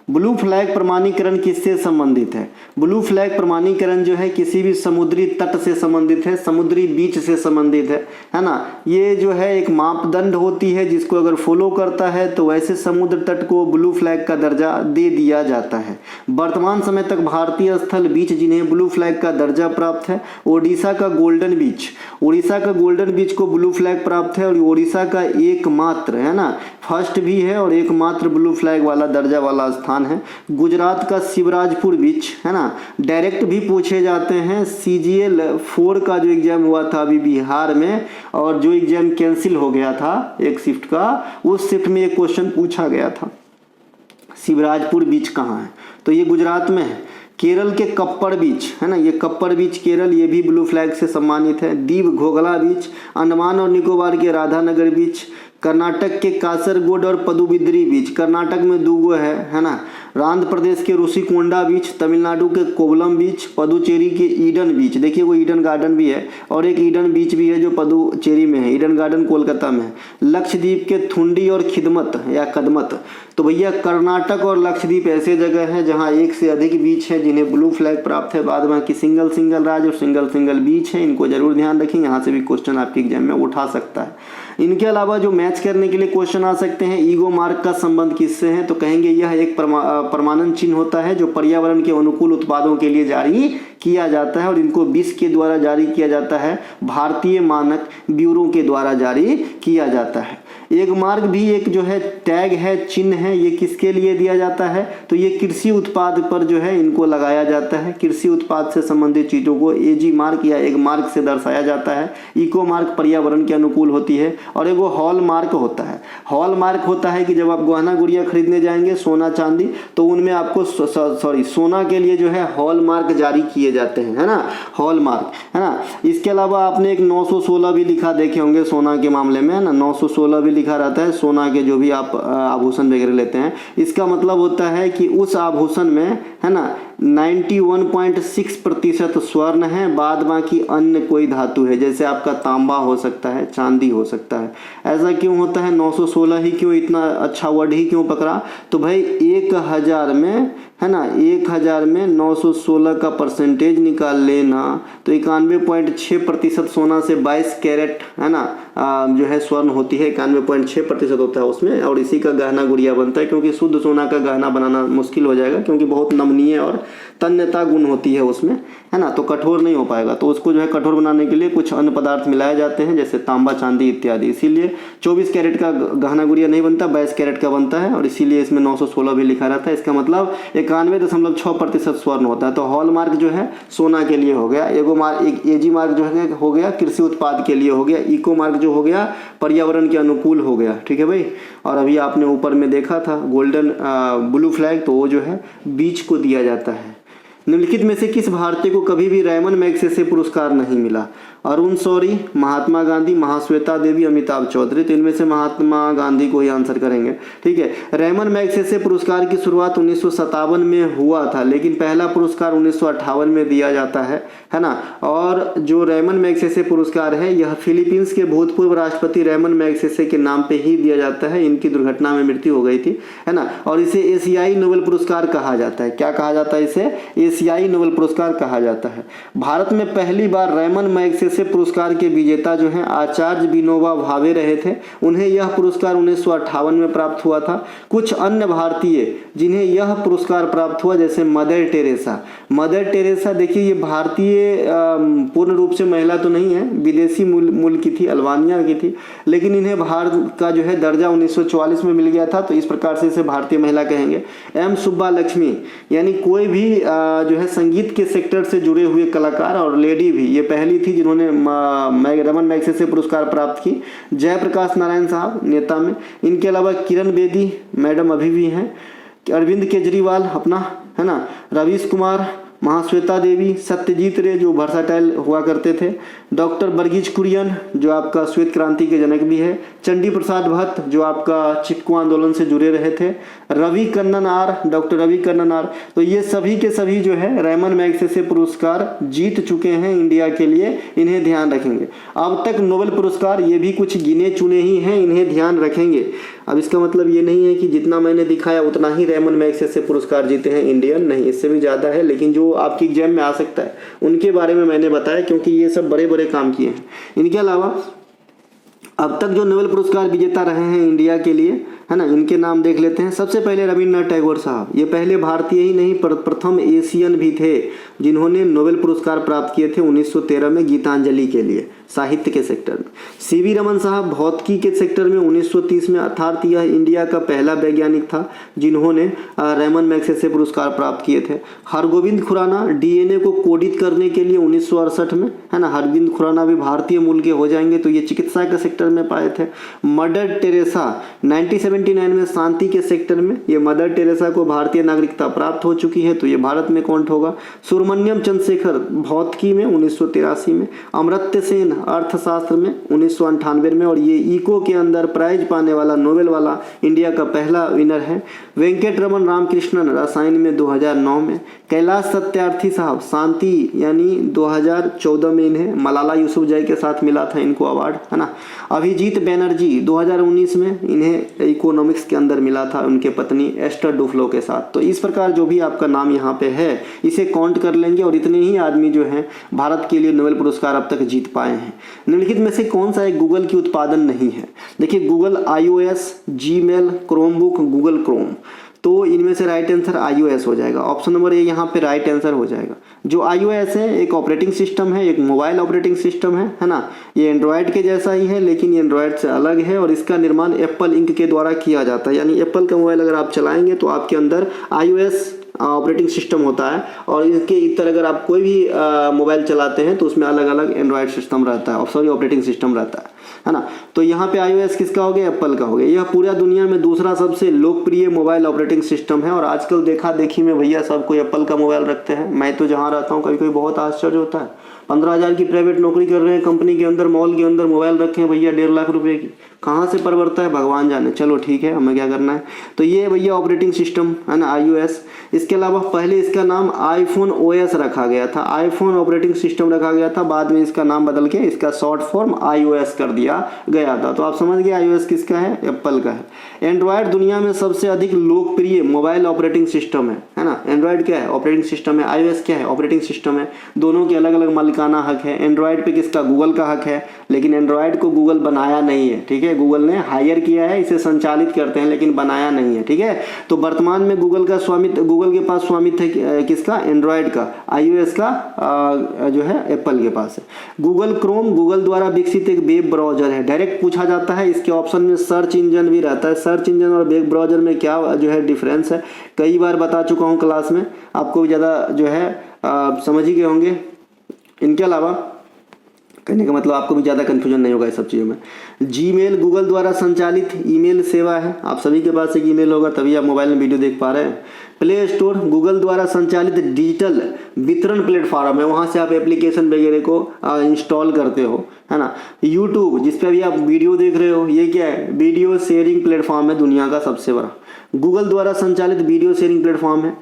ब्लू फ्लैग प्रमाणीकरण किससे संबंधित है? ब्लू फ्लैग प्रमाणीकरण जो है किसी भी समुद्री तट से संबंधित है, समुद्री बीच से संबंधित है ना। ये जो है एक मापदंड होती है जिसको अगर फॉलो करता है तो वैसे समुद्र तट को ब्लू फ्लैग का दर्जा दे दिया जाता है। वर्तमान समय तक भारतीय स्थल बीच जिन्हें ब्लू फ्लैग का दर्जा प्राप्त है, ओडिशा का गोल्डन बीच, उड़ीसा का गोल्डन बीच को ब्लू फ्लैग प्राप्त है और उड़ीसा का एकमात्र, है ना, फर्स्ट भी है और एकमात्र ब्लू फ्लैग वाला दर्जा वाला स्थान है। गुजरात का शिवराजपुर बीच, है ना, डायरेक्ट भी पूछे जाते हैं। CGL 4 का जो एग्जाम हुआ था अभी बिहार में और जो एग्जाम कैंसिल हो गया था एक शिफ्ट का, उस शिफ्ट में एक क्वेश्चन पूछा गया था, शिवराजपुर बीच कहाँ है? तो ये गुजरात में है। केरल के कप्पड़ बीच, है ना, ये कप्पड़ बीच केरल, ये भी ब्लू फ्लैग से सम्मानित है। दीव घोघला बीच, अंडमान और निकोबार के राधानगर बीच, कर्नाटक के कासरगोड और पदुबिद्री बीच, कर्नाटक में दूगो है ना। आंध्र प्रदेश के ऋषिकोंडा बीच, तमिलनाडु के कोवलम बीच, पदुचेरी के ईडन बीच, देखिए वो ईडन गार्डन भी है और एक ईडन बीच भी है जो पदुचेरी में है, ईडन गार्डन कोलकाता में है। लक्षद्वीप के थुंडी और खिदमत या कदमत, तो भैया कर्नाटक और लक्षद्वीप ऐसे जगह हैं जहां एक से अधिक बीच है जिन्हें ब्लू फ्लैग प्राप्त है। बाद में सिंगल सिंगल राज्य और सिंगल बीच है, इनको जरूर ध्यान रखें, यहाँ से भी क्वेश्चन आपके एग्जाम में उठा सकता है। इनके अलावा जो मैच करने के लिए क्वेश्चन आ सकते हैं, ईगो मार्क का संबंध किससे है? तो कहेंगे यह एक प्रमाणन चिन्ह होता है जो पर्यावरण के अनुकूल उत्पादों के लिए जारी किया जाता है और इनको विश्व के द्वारा जारी किया जाता है, भारतीय मानक ब्यूरो के द्वारा जारी किया जाता है। एक मार्क भी एक जो है टैग है, चिन्ह है, ये किसके लिए दिया जाता है? तो ये कृषि उत्पाद पर जो है इनको लगाया जाता है। कृषि उत्पाद से संबंधित चीज़ों को एजी मार्क या एक मार्क से दर्शाया जाता है। इको मार्क पर्यावरण के अनुकूल होती है और एगो हॉल मार्क होता है। हॉल मार्क होता है कि जब आप गहना गुड़िया खरीदने जाएंगे सोना चांदी, तो उनमें आपको सोना के लिए जो है हॉल मार्क जारी किए जाते हैं, है ना, हॉल मार्क, है ना। इसके अलावा आपने एक 916 भी लिखा देखे होंगे सोना के मामले में, है ना, 916 भी लिखा रहता है सोना के जो भी आप आभूषण वगैरह लेते हैं। इसका मतलब होता है कि उस आभूषण में, है ना, 91.6% स्वर्ण है, बाद बाकी अन्य कोई धातु है, जैसे आपका तांबा हो सकता है, चांदी हो सकता है। ऐसा क्यों होता है? 916 ही क्यों, इतना अच्छा वर्ड ही क्यों पकड़ा? तो भाई 1000 में, है ना, 1000 में 916 का परसेंटेज निकाल लेना तो 91.6% सोना से 22 कैरेट, है ना, जो है स्वर्ण होती है, 91.6% होता है उसमें, और इसी का गहना गुड़िया बनता है। क्योंकि शुद्ध सोना का गहना बनाना मुश्किल हो जाएगा क्योंकि बहुत नमनीय और तन्यता गुण होती है उसमें, है ना, तो कठोर नहीं हो पाएगा। तो उसको जो है कठोर बनाने के लिए कुछ अन्य पदार्थ मिलाए जाते हैं जैसे तांबा, चांदी इत्यादि। इसीलिए 24 कैरेट का गहना गुड़िया नहीं बनता, 22 कैरेट का बनता है और इसीलिए इसमें 916 भी लिखा रहता है। इसका मतलब 91.6% स्वर्ण होता है। तो हॉल मार्क जो है सोना के लिए हो गया, एक एजी मार्क जो है हो गया कृषि उत्पाद के लिए हो गया, इको मार्क जो हो गया पर्यावरण के अनुकूल हो गया। ठीक है भाई। और अभी आपने ऊपर में देखा था गोल्डन ब्लू फ्लैग, तो वो जो है बीच को दिया जाता है। निम्नलिखित में से किस भारतीय को कभी भी रैमन मैग्सेसे पुरस्कार नहीं मिला? अरुण शौरी, महात्मा गांधी, महाश्वेता देवी, अमिताभ चौधरी। तो इनमें से महात्मा गांधी को ही आंसर करेंगे। ठीक है। रैमन मैग्सेसे पुरस्कार की शुरुआत 1957 में हुआ था, लेकिन पहला पुरस्कार 1958 में दिया जाता है ना। और जो रैमन मैग्सेसे पुरस्कार है यह फिलीपींस के भूतपूर्व राष्ट्रपति रैमन मैग्सेसे के नाम पे ही दिया जाता है। इनकी दुर्घटना में मृत्यु हो गई थी, है ना। और इसे एशियाई नोबेल पुरस्कार कहा जाता है। क्या कहा जाता है? इसे एशियाई नोबेल पुरस्कार कहा जाता है। भारत में पहली बार रैमन मैग्सेसे पुरस्कार के विजेता जो हैं आचार्य विनोबा भावे रहे थे। उन्हें यह पुरस्कार 1958 में प्राप्त हुआ था। कुछ अन्य भारतीय जिन्हें यह पुरस्कार प्राप्त हुआ जैसे मदर टेरेसा, देखिए ये भारतीय पूर्ण रूप से महिला तो नहीं है, विदेशी मूल की थी, अल्बानिया की थी, लेकिन इन्हें भारत का जो है दर्जा 1944 में मिल गया था, तो इस प्रकार से इसे भारतीय महिला कहेंगे। एम सुब्बा लक्ष्मी, यानी कोई भी जो है संगीत के सेक्टर से जुड़े हुए कलाकार और लेडी भी, ये पहली थी जिन्होंने रैमन मैग्सेसे पुरस्कार प्राप्त की। जयप्रकाश नारायण साहब नेता में। इनके अलावा किरण बेदी मैडम अभी भी हैं। अरविंद केजरीवाल अपना, है ना, रवीश कुमार, महाश्वेता देवी, सत्यजीत रे जो वर्साटाइल हुआ करते थे, डॉक्टर वर्गीज कुरियन जो आपका श्वेत क्रांति के जनक भी है, चंडी प्रसाद भट्ट जो आपका चिपको आंदोलन से जुड़े रहे थे, Ravi Kannan R, doctor Ravi Kannan R, तो ये सभी के सभी जो है रेमन मैग्सेसे पुरस्कार जीत चुके हैं इंडिया के लिए, इन्हें ध्यान रखेंगे। अब तक नोबेल पुरस्कार ये भी कुछ गिने चुने ही हैं, इन्हें ध्यान रखेंगे। अब इसका मतलब ये नहीं है कि जितना मैंने दिखाया उतना ही रेमन मैग्सेसे पुरस्कार जीते हैं इंडियन, नहीं, इससे भी ज़्यादा है, लेकिन जो आपकी एग्जाम में आ सकता है उनके बारे में मैंने बताया, क्योंकि ये सब बड़े बड़े काम किए हैं। इनके अलावा अब तक जो नोबेल पुरस्कार विजेता रहे हैं इंडिया के लिए, है ना, इनके नाम देख लेते हैं। सबसे पहले रविन्द्रनाथ टैगोर साहब, ये पहले भारतीय ही नहीं प्रथम एशियन भी थे जिन्होंने नोबेल पुरस्कार प्राप्त किए थे 1913 में गीतांजलि के लिए, साहित्य के सेक्टर में। सीवी रमन साहब भौतिकी के सेक्टर में 1930 में, अर्थात यह इंडिया का पहला वैज्ञानिक था जिन्होंने रेमन मैग्सेसे पुरस्कार प्राप्त किए थे। हरगोविंद खुराना डीएनए को कोडित करने के लिए 1968 में, है ना, हरगोविंद खुराना भी भारतीय मूल के हो जाएंगे, तो ये चिकित्सा के सेक्टर में पाए थे। मदर टेरेसा 1979 में शांति के सेक्टर में, ये मदर टेरेसा को भारतीय नागरिकता प्राप्त हो चुकी है, तो ये भारत में काउंट होगा। सुब्रमण्यम चंद्रशेखर भौतिकी में 1983 में, अमर्त्य सेन अर्थशास्त्र में 1998 में, और ये इको के अंदर प्राइज पाने वाला नोबेल वाला इंडिया का पहला विनर है। वेंकट रमन रामकृष्णन रसायन में 2009 में। कैलाश सत्यार्थी साहब शांति यानी 2014 में, इन्हें मलाला यूसुफजई के साथ मिला था इनको अवार्ड, है ना। अभिजीत बैनर्जी 2019 में, इन्हें इकोनॉमिक्स के अंदर मिला था उनके पत्नी एस्टर डुफ्लो के साथ। तो इस प्रकार जो भी आपका नाम यहाँ पे है इसे काउंट कर लेंगे, और इतने ही आदमी जो हैं भारत के लिए नोबेल पुरस्कार अब तक जीत पाए हैं। निम्नलिखित में से कौन सा एक गूगल की उत्पादन नहीं है? देखिए, Google iOS, Gmail, Chromebook, Google Chrome, तो इनमें से राइट आंसर iOS हो जाएगा। ऑप्शन नंबर ए यहाँ पे राइट आंसर हो जाएगा। जो iOS है एक ऑपरेटिंग सिस्टम है, एक मोबाइल ऑपरेटिंग सिस्टम है ना। ये एंड्रॉयड के जैसा ही है, लेकिन ये एंड्रॉयड से अलग है, और इसका निर्माण एप्पल इंक के द्वारा किया जाता है। यानी एप्पल का मोबाइल अगर आप चलाएंगे तो आपके अंदर iOS ऑपरेटिंग सिस्टम होता है, और इसके इतर अगर आप कोई भी मोबाइल चलाते हैं तो उसमें अलग अलग एंड्रॉयड सिस्टम रहता है, सॉरी ऑपरेटिंग सिस्टम रहता है ना। तो यहाँ पे iOS किसका हो गया? एप्पल का हो गया। यह पूरा दुनिया में दूसरा सबसे लोकप्रिय मोबाइल ऑपरेटिंग सिस्टम है, और आजकल देखा देखी में भैया सब कोई एप्पल का मोबाइल रखते हैं। मैं तो जहाँ रहता हूँ कभी कभी बहुत आश्चर्य होता है, 15,000 की प्राइवेट नौकरी कर रहे हैं, कंपनी के अंदर मॉल के अंदर मोबाइल रखे हैं भैया 1.5 लाख रुपए की, कहाँ से परवरता है भगवान जाने। चलो ठीक है, हमें क्या करना है। तो ये भैया ऑपरेटिंग सिस्टम है ना iOS। इसके अलावा पहले इसका नाम iPhone OS रखा गया था, iPhone ऑपरेटिंग सिस्टम रखा गया था, बाद में इसका नाम बदल के इसका शॉर्ट फॉर्म iOS कर दिया गया था। तो आप समझ गए iOS किसका है? एप्पल का है। एंड्रॉयड दुनिया में सबसे अधिक लोकप्रिय मोबाइल ऑपरेटिंग सिस्टम है ना। एंड्रॉयड क्या है? ऑपरेटिंग सिस्टम है। iOS क्या है? ऑपरेटिंग सिस्टम है। दोनों के अलग अलग मालिकाना हक है। एंड्रॉयड पे किसका? गूगल का हक है, लेकिन एंड्रॉयड को गूगल बनाया नहीं है, ठीक है। गूगल ने हायर किया है, इसे संचालित करते हैं, लेकिन बनाया नहीं है, ठीक है। तो वर्तमान में गूगल का स्वामित्व, गूगल के पास स्वामित्व है किसका? एंड्रॉयड का। iOS का जो है एप्पल के पास है। गूगल क्रोम गूगल द्वारा विकसित एक वेब ब्राउजर है। डायरेक्ट पूछा जाता है, इसके ऑप्शन में सर्च इंजन भी रहता है। सर्च इंजन और वेब ब्राउजर में क्या जो है डिफरेंस है, कई बार बता चुका हूँ क्लास में, आपको भी ज़्यादा जो है समझ ही गए होंगे। इनके अलावा कहने का मतलब आपको भी ज़्यादा कन्फ्यूजन नहीं होगा इस सब चीज़ों में। जीमेल गूगल द्वारा संचालित ईमेल सेवा है। आप सभी के पास एक ईमेल होगा, तभी आप मोबाइल में वीडियो देख पा रहे हैं। प्ले स्टोर गूगल द्वारा संचालित डिजिटल वितरण प्लेटफॉर्म है, वहाँ से आप एप्लीकेशन वगैरह को इंस्टॉल करते हो, है ना। यूट्यूब जिस पे अभी आप वीडियो देख रहे हो, ये क्या है? वीडियो शेयरिंग प्लेटफॉर्म है, दुनिया का सबसे बड़ा गूगल द्वारा संचालित वीडियो शेयरिंग प्लेटफॉर्म है।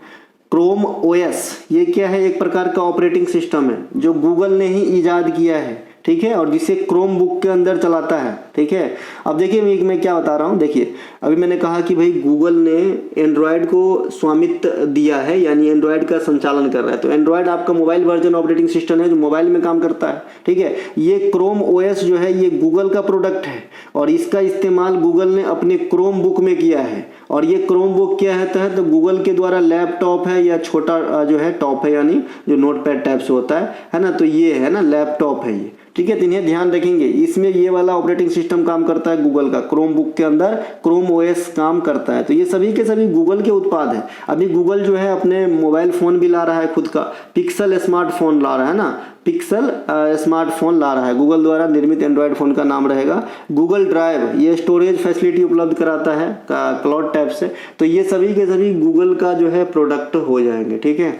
क्रोम OS ये क्या है? एक प्रकार का ऑपरेटिंग सिस्टम है जो गूगल ने ही इजाद किया है, ठीक है, और जिसे क्रोम बुक के अंदर चलाता है, ठीक है। अब देखिए मैं क्या बता रहा हूँ। देखिए अभी मैंने कहा कि भाई गूगल ने एंड्रॉयड को स्वामित्व दिया है, यानी एंड्रॉयड का संचालन कर रहा है। तो एंड्रॉयड आपका मोबाइल वर्जन ऑपरेटिंग सिस्टम है जो मोबाइल में काम करता है, ठीक है। ये क्रोम OS जो है ये गूगल का प्रोडक्ट है, और इसका इस्तेमाल गूगल ने अपने क्रोम बुक में किया है। और ये क्रोम बुक क्या है? तो गूगल के द्वारा लैपटॉप है या छोटा जो है टॉप है, यानी जो नोटपैड टाइप से होता है ना। तो ये है ना लैपटॉप है ये, ठीक है। तो इन्हें ध्यान रखेंगे, इसमें ये वाला ऑपरेटिंग सिस्टम काम करता है गूगल का। क्रोम बुक के अंदर क्रोम OS काम करता है। तो ये सभी के सभी गूगल के उत्पाद है। अभी गूगल जो है अपने मोबाइल फ़ोन भी ला रहा है खुद का, पिक्सल स्मार्टफोन ला रहा है ना, पिक्सल स्मार्टफोन ला रहा है। गूगल द्वारा निर्मित एंड्रॉयड फ़ोन का नाम रहेगा गूगल ड्राइव। ये स्टोरेज फैसिलिटी उपलब्ध कराता है क्लाउड टैब से। तो ये सभी के सभी गूगल का जो है प्रोडक्ट हो जाएंगे, ठीक है।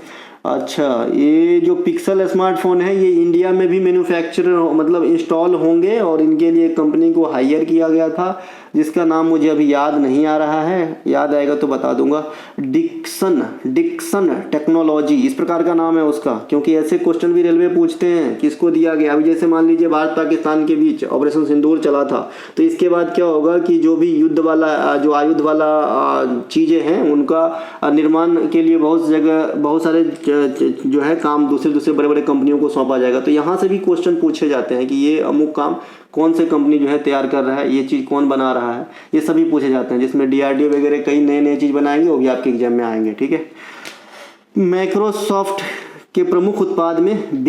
अच्छा, ये जो पिक्सल स्मार्टफोन है ये इंडिया में भी मैन्युफैक्चर मतलब इंस्टॉल होंगे और इनके लिए कंपनी को हायर किया गया था जिसका नाम मुझे अभी याद नहीं आ रहा है, याद आएगा तो बता दूंगा। डिक्सन टेक्नोलॉजी इस प्रकार का नाम है उसका, क्योंकि ऐसे क्वेश्चन भी रेलवे पूछते हैं किसको दिया गया। अभी जैसे मान लीजिए भारत पाकिस्तान के बीच ऑपरेशन सिंदूर चला था, तो इसके बाद क्या होगा कि जो भी युद्ध वाला जो आयुध वाला चीज़ें हैं उनका निर्माण के लिए बहुत जगह बहुत सारे जो है काम दूसरे बड़े बड़े कंपनियों को सौंपा जाएगा। तो यहाँ से भी क्वेश्चन पूछे जाते हैं कि ये अमुक काम कौन से कंपनी जो है तैयार कर रहा है, ये चीज़ कौन बना रहा है, ये सभी पूछे जाते हैं, जिसमें DRDO वगैरह कई नए चीज़ बनाएंगे वो भी आपके एग्जाम में आएंगे। ठीक है। माइक्रोसॉफ्ट के प्रमुख उत्पाद में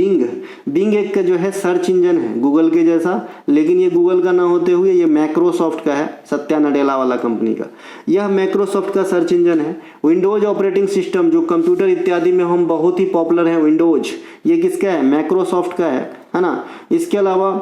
बिंग एक जो है सर्च इंजन है गूगल के जैसा, लेकिन ये गूगल का ना होते हुए ये माइक्रोसॉफ्ट का है, सत्या नडेला वाला कंपनी का। यह माइक्रोसॉफ्ट का सर्च इंजन है। विंडोज ऑपरेटिंग सिस्टम जो कंप्यूटर इत्यादि में हम बहुत ही पॉपुलर है, विंडोज, ये किसका है? माइक्रोसॉफ्ट का है ना। इसके अलावा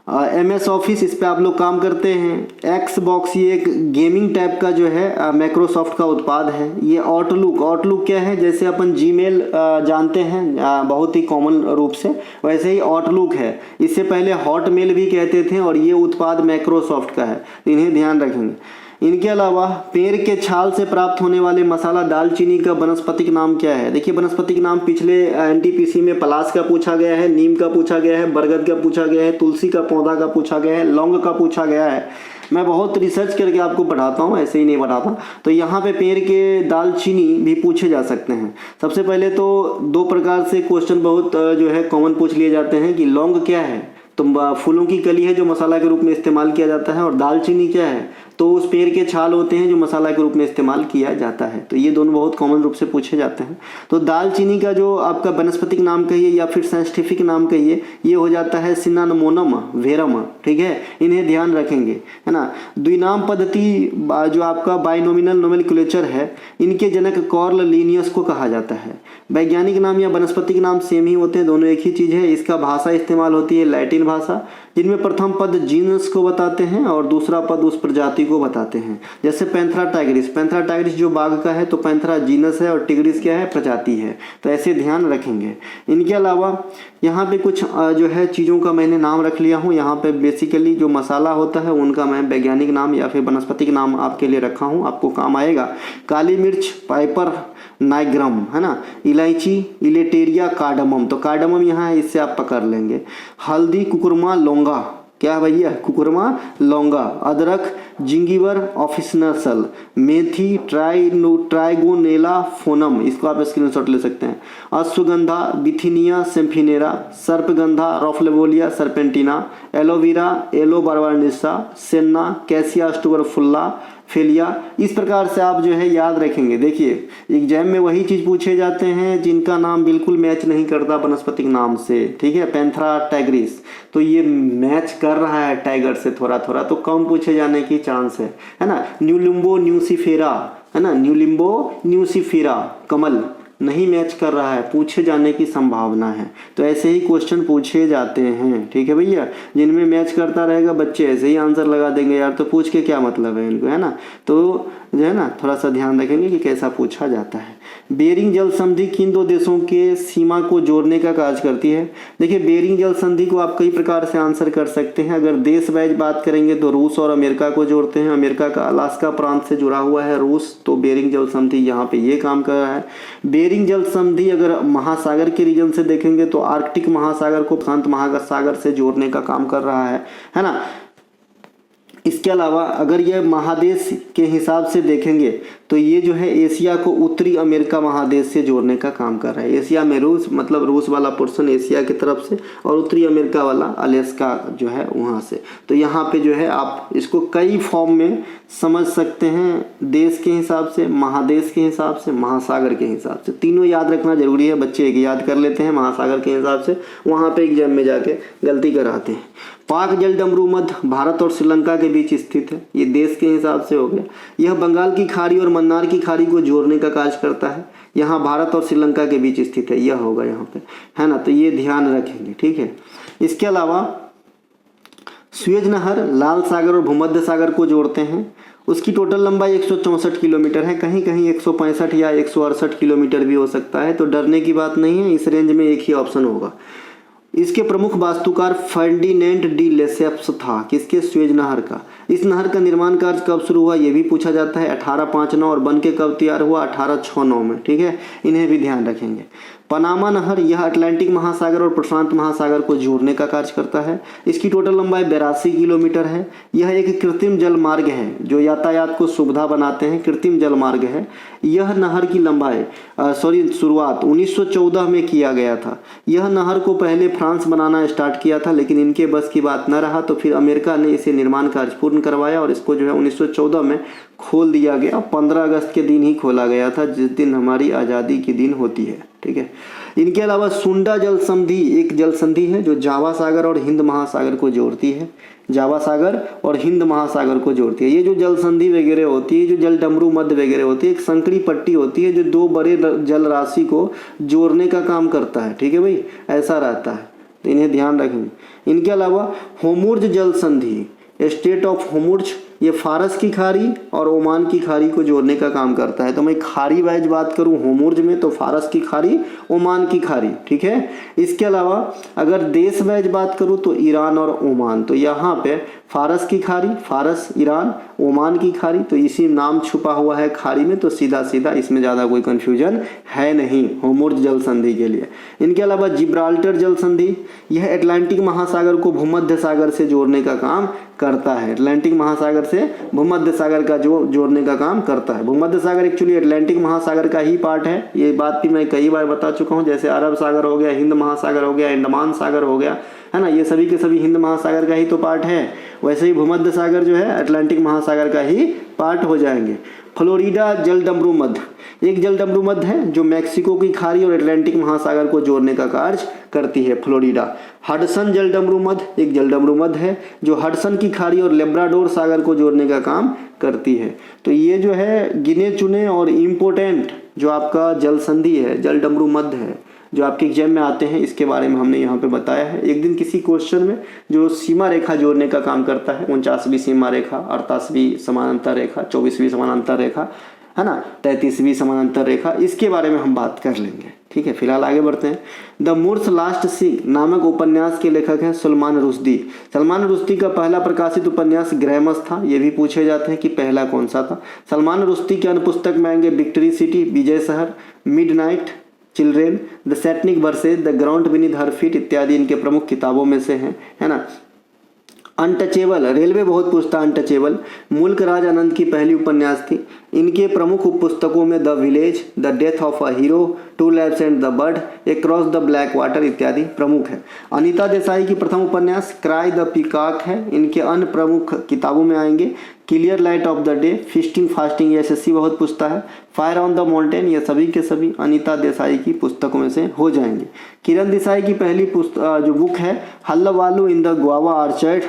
MS ऑफिस, इस पे आप लोग काम करते हैं। Xbox ये एक गेमिंग टाइप का जो है माइक्रोसॉफ्ट का उत्पाद है। ये आउटलुक क्या है? जैसे अपन जीमेल जानते हैं बहुत ही कॉमन रूप से, वैसे ही आउटलुक है। इससे पहले हॉटमेल भी कहते थे और ये उत्पाद माइक्रोसॉफ्ट का है, इन्हें ध्यान रखेंगे। इनके अलावा पेड़ के छाल से प्राप्त होने वाले मसाला दालचीनी का वनस्पतिक नाम क्या है? देखिए वनस्पतिक नाम पिछले NTPC में पलाश का पूछा गया है, नीम का पूछा गया है, बरगद का पूछा गया है, तुलसी का पौधा का पूछा गया है, लौंग का पूछा गया है। मैं बहुत रिसर्च करके आपको पढ़ाता हूँ, ऐसे ही नहीं पढ़ाता। तो यहाँ पे पेड़ के दालचीनी भी पूछे जा सकते हैं। सबसे पहले तो दो प्रकार से क्वेश्चन बहुत जो है कॉमन पूछ लिए जाते हैं कि लौंग क्या है? तो फूलों की कली है जो मसाला के रूप में इस्तेमाल किया जाता है, और दालचीनी क्या है? तो उस पेड़ के छाल होते हैं जो मसाला के रूप में इस्तेमाल किया जाता है। तो ये दोनों बहुत कॉमन रूप से पूछे जाते हैं। तो दालचीनी का जो आपका वनस्पतिक नाम कहिए या फिर साइंटिफिक नाम कहिए, ये हो जाता है सिनामोनम वेरम। ठीक है, इन्हें ध्यान रखेंगे, है ना। द्विनाम पद्धति जो आपका बाइनोमिनल नोमेनक्लेचर है, इनके जनक कार्ल लिनियस को कहा जाता है। वैज्ञानिक नाम या वनस्पतिक नाम सेम ही होते हैं, दोनों एक ही चीज़ है। इसका भाषा इस्तेमाल होती है लैटिन भाषा, जिनमें प्रथम पद जीनस को बताते हैं और दूसरा पद उस प्रजाति को बताते हैं। जैसे पैंथरा टाइग्रिस जो बाघ का है, तो पैंथरा जीनस है और टिग्रिस क्या है? प्रजाति है। तो ऐसे ध्यान रखेंगे। इनके अलावा यहाँ पे कुछ जो है चीज़ों का मैंने नाम रख लिया हूँ। यहाँ पे बेसिकली जो मसाला होता है उनका मैं वैज्ञानिक नाम या फिर वनस्पतिक नाम आपके लिए रखा हूँ, आपको काम आएगा। काली मिर्च पाइपर नाइग्रम, है ना। इलायची इलेटेरिया कार्डमम, तो कार्डमम यहाँ है, इससे आप पकड़ लेंगे। हल्दी कुकुरमा लौंगा, क्या भैया? कुकुरमा लौंगा। अदरक जिंगिवर ऑफिसनसल। मेथी ट्राइगोनेला फोनम, इसको आप स्क्रीनशॉट ले सकते हैं। Ashwagandha Withania somnifera. Sarpagandha Rauvolfia serpentina. Aloe vera aloe barbadensis. Senna cassia स्टुबरफुल्ला फेलिया। इस प्रकार से आप जो है याद रखेंगे। देखिए एग्जाम में वही चीज़ पूछे जाते हैं जिनका नाम बिल्कुल मैच नहीं करता वनस्पतिक नाम से। ठीक है, पैंथरा टाइग्रिस, तो ये मैच कर रहा है टाइगर से थोड़ा थोड़ा, तो कम पूछे जाने की चांस है ना। न्यूलिम्बो न्यूसिफेरा, है ना, न्यूलिम्बो न्यूसिफेरा कमल नहीं मैच कर रहा है, पूछे जाने की संभावना है। तो ऐसे ही क्वेश्चन पूछे जाते हैं। ठीक है भैया, जिनमें मैच करता रहेगा बच्चे ऐसे ही आंसर लगा देंगे यार, तो पूछ के क्या मतलब है इनको, है ना। तो जो है ना थोड़ा सा ध्यान रखेंगे कि कैसा पूछा जाता है। बेरिंग जल संधि किन दो देशों के सीमा को जोड़ने का कार्य करती है? देखिए बेरिंग जल संधि को आप कई प्रकार से आंसर कर सकते हैं। अगर देश वाइज बात करेंगे तो रूस और अमेरिका को जोड़ते हैं। अमेरिका का अलास्का प्रांत से जुड़ा हुआ है रूस, तो बेरिंग जल संधि यहाँ पे ये काम कर रहा है। बेरिंग जल संधि अगर महासागर के रीजन से देखेंगे तो आर्कटिक महासागर को प्रशांत महासागर से जोड़ने का काम कर रहा है ना। इसके अलावा अगर यह महादेश के हिसाब से देखेंगे तो ये जो है एशिया को उत्तरी अमेरिका महादेश से जोड़ने का काम कर रहा है। एशिया में रूस, मतलब रूस वाला पोर्शन एशिया की तरफ से, और उत्तरी अमेरिका वाला अलास्का जो है वहाँ से। तो यहाँ पे जो है आप इसको कई फॉर्म में समझ सकते हैं, देश के हिसाब से, महादेश के हिसाब से, महासागर के हिसाब से। तीनों याद रखना जरूरी है। बच्चे एक याद कर लेते हैं महासागर के हिसाब से, वहाँ पे एग्जाम में जाके गलती कराते हैं। पाक जलडमरू मध्य भारत और श्रीलंका के बीच स्थित है, ये देश के हिसाब से हो गया। यह बंगाल की खाड़ी और मन्नार की खाड़ी को जोड़ने का कार्य करता है, यहाँ भारत और श्रीलंका के बीच स्थित है, यह होगा यहाँ पे, है ना। तो ये ध्यान रखेंगे, ठीक है। इसके अलावा सुएज नहर लाल सागर और भूमध्य सागर को जोड़ते हैं। उसकी टोटल लंबाई 164 किलोमीटर है, कहीं कहीं 165 या 168 किलोमीटर भी हो सकता है, तो डरने की बात नहीं है, इस रेंज में एक ही ऑप्शन होगा। इसके प्रमुख वास्तुकार फर्डिनेंड डी लेसेप्स था, किसके? स्वेज नहर का। इस नहर का निर्माण कार्य कब शुरू हुआ ये भी पूछा जाता है, 1859, और बन के कब तैयार हुआ? 1869 में, ठीक है, इन्हें भी ध्यान रखेंगे। पनामा नहर, यह अटलांटिक महासागर और प्रशांत महासागर को जोड़ने का कार्य करता है। इसकी टोटल लंबाई 82 किलोमीटर है। यह एक कृत्रिम जल मार्ग है जो यातायात को सुविधा बनाते हैं, कृत्रिम जल मार्ग है। यह नहर की लंबाई शुरुआत 1914 में किया गया था। यह नहर को पहले फ्रांस बनाना स्टार्ट किया था, लेकिन इनके बस की बात न रहा, तो फिर अमेरिका ने इसे निर्माण कार्य पूर्ण करवाया और इसको जो है 1914 में खोल दिया गया। 15 अगस्त के दिन ही खोला गया था, जिस दिन हमारी आज़ादी की दिन होती है, ठीक है। इनके अलावा सुंडा जल संधि एक जल संधि है जो जावा सागर और हिंद महासागर को जोड़ती है, जावा सागर और हिंद महासागर को जोड़ती है। ये जो जल संधि वगैरह होती है, जो जल डमरू मध्य वगैरह होती है, एक संकरी पट्टी होती है जो दो बड़े जल राशि को जोड़ने का काम करता है, ठीक है भाई, ऐसा रहता है, तो इन्हें ध्यान रखेंगे। इनके अलावा होमुर्ज जल संधि, स्टेट ऑफ होमुर्ज, ये फारस की खाड़ी और ओमान की खाड़ी को जोड़ने का काम करता है। तो मैं खाड़ी वाइज बात करूं होमुर्ज में तो फारस की खाड़ी, ओमान की खाड़ी, ठीक है। इसके अलावा अगर देश वाइज बात करूं तो ईरान और ओमान, तो यहाँ पे फारस की खाड़ी, फारस, ईरान, ओमान की खाड़ी, तो इसी नाम छुपा हुआ है खाड़ी में, तो सीधा सीधा इसमें ज़्यादा कोई कन्फ्यूजन है नहीं होमुर्ज जल संधि के लिए। इनके अलावा जिब्राल्टर जल संधि, यह अटलांटिक महासागर को भूमध्य सागर से जोड़ने का काम करता है। अटलांटिक महासागर से भूमध्य सागर का जोड़ने का काम करता है। भूमध्य सागर एक्चुअली अटलांटिक महासागर का ही पार्ट है, ये बात भी मैं कई बार बता चुका हूँ। जैसे अरब सागर हो गया, हिंद महासागर हो गया, अंडमान सागर हो गया, है ना, ये सभी के सभी हिंद महासागर का ही तो पार्ट है। वैसे ही भूमध्य सागर जो है अटलांटिक महासागर का ही पार्ट हो जाएंगे। फ्लोरिडा जलडमरू मध्य एक जलडमरू मध्य है जो मैक्सिको की खाड़ी और अटलांटिक महासागर को जोड़ने का कार्य करती है, फ्लोरिडा। हडसन जलडमरू मध्य एक जलडमरू मध्य है जो हडसन की खाड़ी और लेब्राडोर सागर को जोड़ने का काम करती है। तो ये जो है गिने चुने और इम्पोर्टेंट जो आपका जल संधि है, जलडमरू मध्य है, जो आपके एग्जाम में आते हैं, इसके बारे में हमने यहाँ पे बताया है। एक दिन किसी क्वेश्चन में जो सीमा रेखा जोड़ने का काम करता है, 49वीं सीमा रेखा, 38वीं समानांतर रेखा, 24वीं समानांतर रेखा, है ना, 33वीं समानांतर रेखा, इसके बारे में हम बात कर लेंगे, ठीक है। फिलहाल आगे बढ़ते हैं। द मुर्स लास्ट सिंग नामक उपन्यास के लेखक हैं सलमान रुश्दी। सलमान रुश्दी का पहला प्रकाशित उपन्यास ग्रैमस था। ये भी पूछे जाते हैं कि पहला कौन सा था। सलमान रुश्दी के अन्य पुस्तक में आएंगे विक्ट्री सिटी, विजय शहर, midnight children, the Satanic versus, the ground beneath her feet इत्यादि इनके प्रमुख किताबों में से हैं, है ना। अनटचेबल, रेलवे बहुत पूछता अनटचेबल, मुल्क राज आनंद की पहली उपन्यास थी। इनके प्रमुख पुस्तकों में the village, the death of a hero, two lives and the bird, across the black water इत्यादि प्रमुख है। अनीता देसाई की प्रथम उपन्यास क्राई द पीकॉक है। इनके अन्य प्रमुख किताबों में आएंगे clear light of the day, feasting fasting, ये एसएससी बहुत पूछता है, फायर ऑन द माउंटेन, ये सभी के सभी अनीता देसाई की पुस्तकों में से हो जाएंगे। किरण देसाई की पहली जो बुक है हल्लवालू in the guava orchard.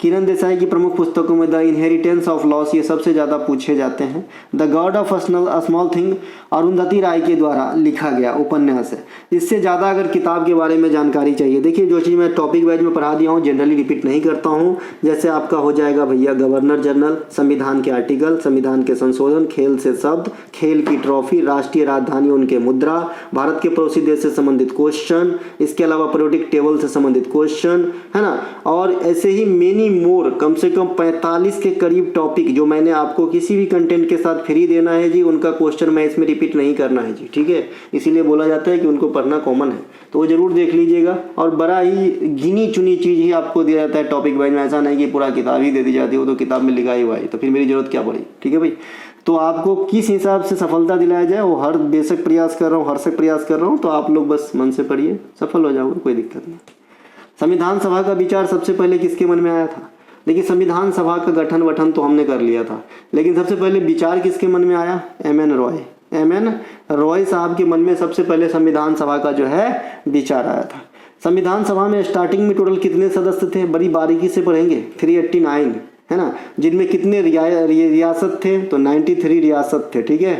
Kiran Desai की प्रमुख पुस्तकों में द इनहेरिटेंस ऑफ लॉस, ये सबसे ज़्यादा पूछे जाते हैं। The god of a small thing Arundhati Roy के द्वारा लिखा गया उपन्यास है। इससे ज़्यादा अगर किताब के बारे में जानकारी चाहिए, देखिए जो चीज़ मैं टॉपिक वाइज में पढ़ा दिया हूँ जनरली रिपीट नहीं करता हूँ। जैसे आपका हो जाएगा भैया गवर्नर जनरल, संविधान के आर्टिकल, संविधान के संशोधन, खेल से शब्द, खेल की ट्रॉफी, राष्ट्रीय राजधानी उनके मुद्रा, भारत के पड़ोसी देश से संबंधित क्वेश्चन, इसके अलावा पीरियोडिक टेबल से संबंधित क्वेश्चन, है ना, और ऐसे ही मेनी मोर, कम से कम 45 के करीब टॉपिक जो मैंने आपको किसी भी कंटेंट के साथ फ्री देना है जी, उनका क्वेश्चन मैं इसमें रिपीट नहीं करना है जी, ठीक है। इसीलिए बोला जाता है कि उनको पढ़ना कॉमन है, तो वो जरूर देख लीजिएगा। और बड़ा ही गिनी चुनी चीज़ ही आपको दिया जाता है टॉपिक वाइज में, ऐसा नहीं कि पूरा किताब ही दे दी जाती है, वो तो किताब में लिखा ही हुआ है, तो फिर मेरी जरूरत क्या पड़ी, ठीक है भाई। तो आपको किस हिसाब से सफलता दिलाया जाए वो हर बेशक प्रयास कर रहा हूँ, हर से प्रयास कर रहा हूँ, तो आप लोग बस मन से पढ़िए, सफल हो जाओगे, कोई दिक्कत नहीं। संविधान सभा का विचार सबसे पहले किसके मन में आया था? देखिए संविधान सभा का गठन वठन तो हमने कर लिया था, लेकिन सबसे पहले विचार किसके मन में आया? एम.एन. रॉय। एम.एन. रॉय साहब के मन में सबसे पहले संविधान सभा का जो है विचार आया था। संविधान सभा में स्टार्टिंग में टोटल कितने सदस्य थे? बड़ी बारीकी से पढ़ेंगे, 389, है ना, जिनमें कितने रियासत थे? तो 93 रियासत थे, ठीक है।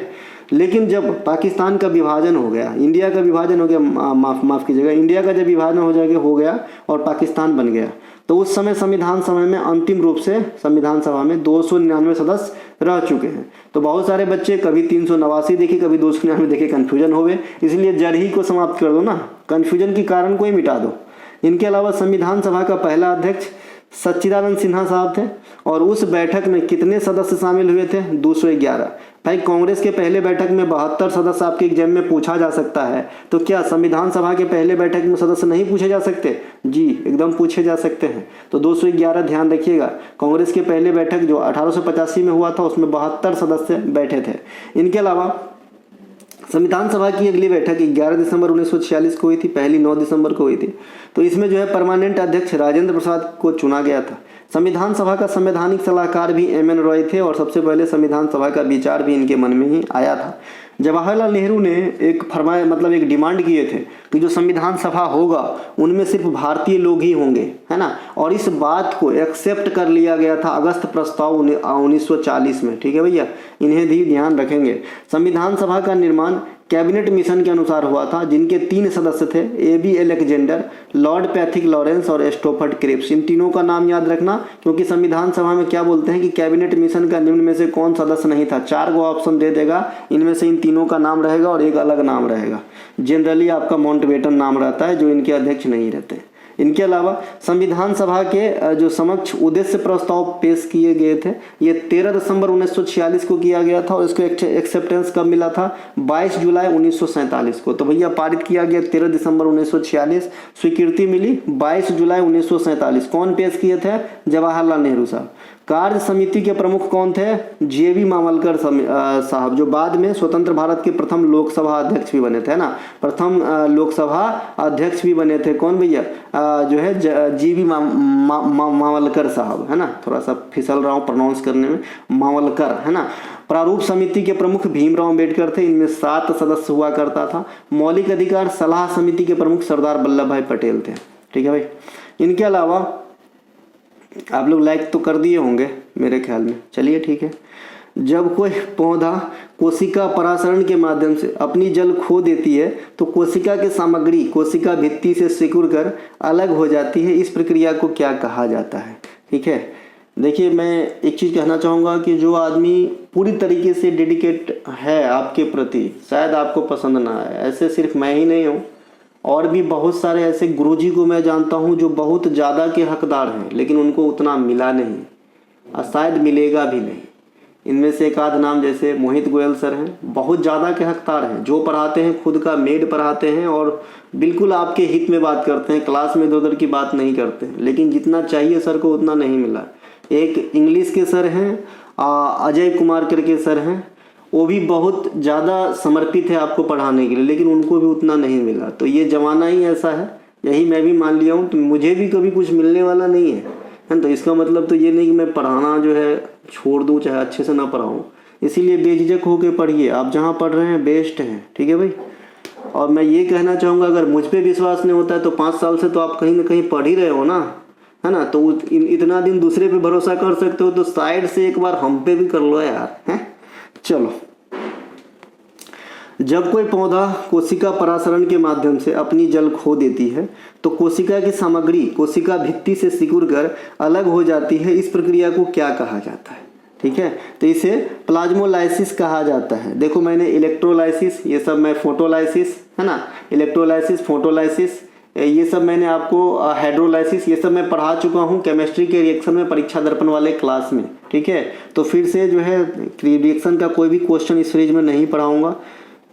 लेकिन जब पाकिस्तान का विभाजन हो गया, इंडिया का विभाजन हो गया, माफ़ कीजिएगा, इंडिया का जब विभाजन हो गया और पाकिस्तान बन गया, तो उस समय संविधान सभा में अंतिम रूप से संविधान सभा में 299 सदस्य रह चुके हैं। तो बहुत सारे बच्चे कभी 389 देखे, कभी 299 देखे, कन्फ्यूजन हो गए, इसलिए जड़ ही को समाप्त कर दो ना, कन्फ्यूजन के कारण को ही मिटा दो। इनके अलावा संविधान सभा का पहला अध्यक्ष सच्चिदानंद सिन्हा साहब थे और उस बैठक में कितने सदस्य शामिल हुए थे? 211। भाई कांग्रेस के पहले बैठक में 72 सदस्य आपके एग्जाम में पूछा जा सकता है, तो क्या संविधान सभा के पहले बैठक में सदस्य नहीं पूछे जा सकते? जी एकदम पूछे जा सकते हैं। तो 211 ध्यान रखिएगा। कांग्रेस के पहले बैठक जो 1885 में हुआ था उसमें 72 सदस्य बैठे थे। इनके अलावा संविधान सभा की अगली बैठक 11 दिसंबर 1946 को हुई थी, पहली 9 दिसंबर को हुई थी। तो इसमें जो है परमानेंट अध्यक्ष राजेंद्र प्रसाद को चुना गया था। संविधान सभा का संवैधानिक सलाहकार भी एम.एन. रॉय थे और सबसे पहले संविधान सभा का विचार भी इनके मन में ही आया था। जवाहरलाल नेहरू ने एक फरमाया, मतलब एक डिमांड किए थे कि जो संविधान सभा होगा उनमें सिर्फ भारतीय लोग ही होंगे, है ना, और इस बात को एक्सेप्ट कर लिया गया था अगस्त प्रस्ताव 1940 में। ठीक है भैया, इन्हें भी ध्यान रखेंगे। संविधान सभा का निर्माण कैबिनेट मिशन के अनुसार हुआ था, जिनके 3 सदस्य थे, A B. Alexander, lord Pethick Lawrence और स्टोफर्ड क्रिप्स। इन तीनों का नाम याद रखना, क्योंकि संविधान सभा में क्या बोलते हैं कि कैबिनेट मिशन का निम्न में से कौन सदस्य नहीं था। 4 गो ऑप्शन दे देगा, इनमें से इन तीनों का नाम रहेगा और एक अलग नाम रहेगा। जनरली आपका माउंटबेटन नाम रहता है, जो इनके अध्यक्ष नहीं रहते। इनके अलावा संविधान सभा के जो समक्ष उद्देश्य प्रस्ताव पेश किए गए थे, ये 13 दिसंबर 1946 को किया गया था और इसको एक्सेप्टेंस कब मिला था? 22 जुलाई 1947 को। तो भैया पारित किया गया 13 दिसंबर 1946, स्वीकृति मिली 22 जुलाई 1947। कौन पेश किए थे? जवाहरलाल नेहरू साहब। कार्य समिति के प्रमुख कौन थे? जे.बी. मावलकर साहब, जो बाद में स्वतंत्र भारत के प्रथम लोकसभा अध्यक्ष भी बने थे, ना, प्रथम लोकसभा अध्यक्ष भी बने थे। कौन भैया? जो है जी.बी. मावलकर साहब, है ना, थोड़ा सा फिसल रहा हूँ प्रोनाउंस करने में, मावलकर, है ना। प्रारूप समिति के प्रमुख भीमराव अम्बेडकर थे, इनमें 7 सदस्य हुआ करता था। मौलिक अधिकार सलाह समिति के प्रमुख सरदार वल्लभ भाई पटेल थे। ठीक है भाई। इनके अलावा आप लोग लाइक तो कर दिए होंगे मेरे ख्याल में, चलिए ठीक है। जब कोई पौधा कोशिका परासरण के माध्यम से अपनी जल खो देती है तो कोशिका की सामग्री कोशिका भित्ति से सिकुड़ कर अलग हो जाती है। इस प्रक्रिया को क्या कहा जाता है? ठीक है, देखिए मैं एक चीज़ कहना चाहूँगा कि जो आदमी पूरी तरीके से डेडिकेट है आपके प्रति, शायद आपको पसंद ना आए। ऐसे सिर्फ मैं ही नहीं हूँ, और भी बहुत सारे ऐसे गुरुजी को मैं जानता हूँ जो बहुत ज़्यादा के हकदार हैं, लेकिन उनको उतना मिला नहीं और शायद मिलेगा भी नहीं। इनमें से एक आध नाम जैसे मोहित गोयल सर हैं, बहुत ज़्यादा के हकदार हैं। जो पढ़ाते हैं खुद का मेड पढ़ाते हैं और बिल्कुल आपके हित में बात करते हैं, क्लास में इधर उधर की बात नहीं करते हैं, लेकिन जितना चाहिए सर को उतना नहीं मिला। एक इंग्लिश के सर हैं, अजय कुमार करके सर हैं, वो भी बहुत ज़्यादा समर्पित है आपको पढ़ाने के लिए, लेकिन उनको भी उतना नहीं मिला। तो ये ज़माना ही ऐसा है, यही मैं भी मान लिया हूँ। तो मुझे भी कभी कुछ मिलने वाला नहीं है, तो इसका मतलब तो ये नहीं कि मैं पढ़ाना जो है छोड़ दूँ, चाहे अच्छे से ना पढ़ाऊँ। इसीलिए बेझिझक होकर पढ़िए, आप जहाँ पढ़ रहे हैं बेस्ट हैं। ठीक है भाई। और मैं ये कहना चाहूँगा, अगर मुझ पर विश्वास नहीं होता है तो 5 साल से तो आप कहीं ना कहीं पढ़ ही रहे हो ना, है ना। तो इतना दिन दूसरे पे भरोसा कर सकते हो तो साइड से एक बार हम पे भी कर लो यार, हैं। चलो, जब कोई पौधा कोशिका परासरण के माध्यम से अपनी जल खो देती है तो कोशिका की सामग्री कोशिका भित्ति से सिकुड़कर अलग हो जाती है। इस प्रक्रिया को क्या कहा जाता है? ठीक है, तो इसे प्लाज्मोलाइसिस कहा जाता है। देखो मैंने इलेक्ट्रोलाइसिस, ये सब मैं फोटोलाइसिस, है ना, इलेक्ट्रोलाइसिस, फोटोलाइसिस, ये सब मैंने आपको हाइड्रोलाइसिस, ये सब मैं पढ़ा चुका हूँ केमिस्ट्री के रिएक्शन में, परीक्षा दर्पण वाले क्लास में। ठीक है, तो फिर से जो है रिएक्शन का कोई भी क्वेश्चन इस सीरीज में नहीं पढ़ाऊंगा,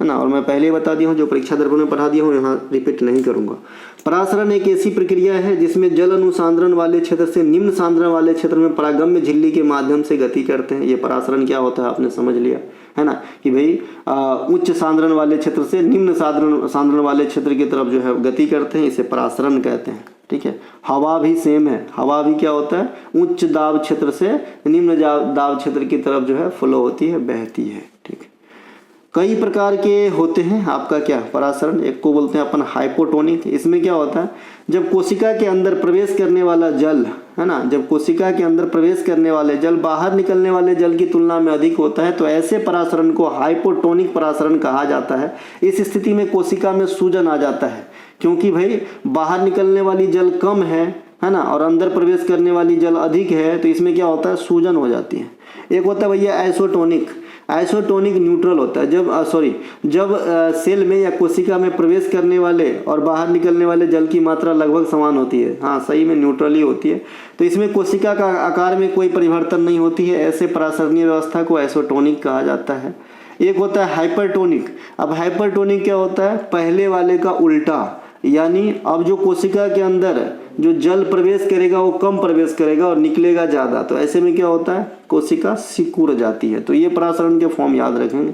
है ना। और मैं पहले ही बता दिया हूँ, जो परीक्षा दर्पण में पढ़ा दिया हूँ यहाँ रिपीट नहीं करूँगा। परासरण एक ऐसी प्रक्रिया है जिसमें जल अनुसांद्रण वाले क्षेत्र से निम्न सांद्रण वाले क्षेत्र में परागम्य झिल्ली के माध्यम से गति करते हैं। ये परासरण क्या होता है आपने समझ लिया, है ना, कि भाई उच्च सांद्रण वाले क्षेत्र से निम्न सांद्रण वाले क्षेत्र की तरफ जो है गति करते हैं, इसे परासरण कहते हैं। ठीक है, हवा भी सेम है। हवा भी क्या होता है? उच्च दाब क्षेत्र से निम्न दाब क्षेत्र की तरफ जो है फ्लो होती है, बहती है। ठीक है, कई प्रकार के होते हैं आपका क्या परासरण। एक को बोलते हैं अपन हाइपोटोनिक। इसमें क्या होता है, जब कोशिका के अंदर प्रवेश करने वाला जल है ना, जब कोशिका के अंदर प्रवेश करने वाले जल बाहर निकलने वाले जल की तुलना में अधिक होता है तो ऐसे परासरण को हाइपोटोनिक परासरण कहा जाता है। इस स्थिति में कोशिका में सूजन आ जाता है, क्योंकि भाई बाहर निकलने वाली जल कम है ना, और अंदर प्रवेश करने वाली जल अधिक है, तो इसमें क्या होता है, सूजन हो जाती है। एक होता है भैया आइसोटोनिक। आइसोटोनिक न्यूट्रल होता है, जब सेल में या कोशिका में प्रवेश करने वाले और बाहर निकलने वाले जल की मात्रा लगभग समान होती है। हाँ, सही में न्यूट्रल ही होती है, तो इसमें कोशिका का आकार में कोई परिवर्तन नहीं होती है। ऐसे परासरणीय व्यवस्था को आइसोटोनिक कहा जाता है। एक होता है हाइपरटोनिक। अब हाइपरटोनिक क्या होता है, पहले वाले का उल्टा, यानी अब जो कोशिका के अंदर जो जल प्रवेश करेगा वो कम प्रवेश करेगा और निकलेगा ज़्यादा, तो ऐसे में क्या होता है, कोशिका सिकुड़ जाती है। तो ये परासरण के फॉर्म याद रखेंगे।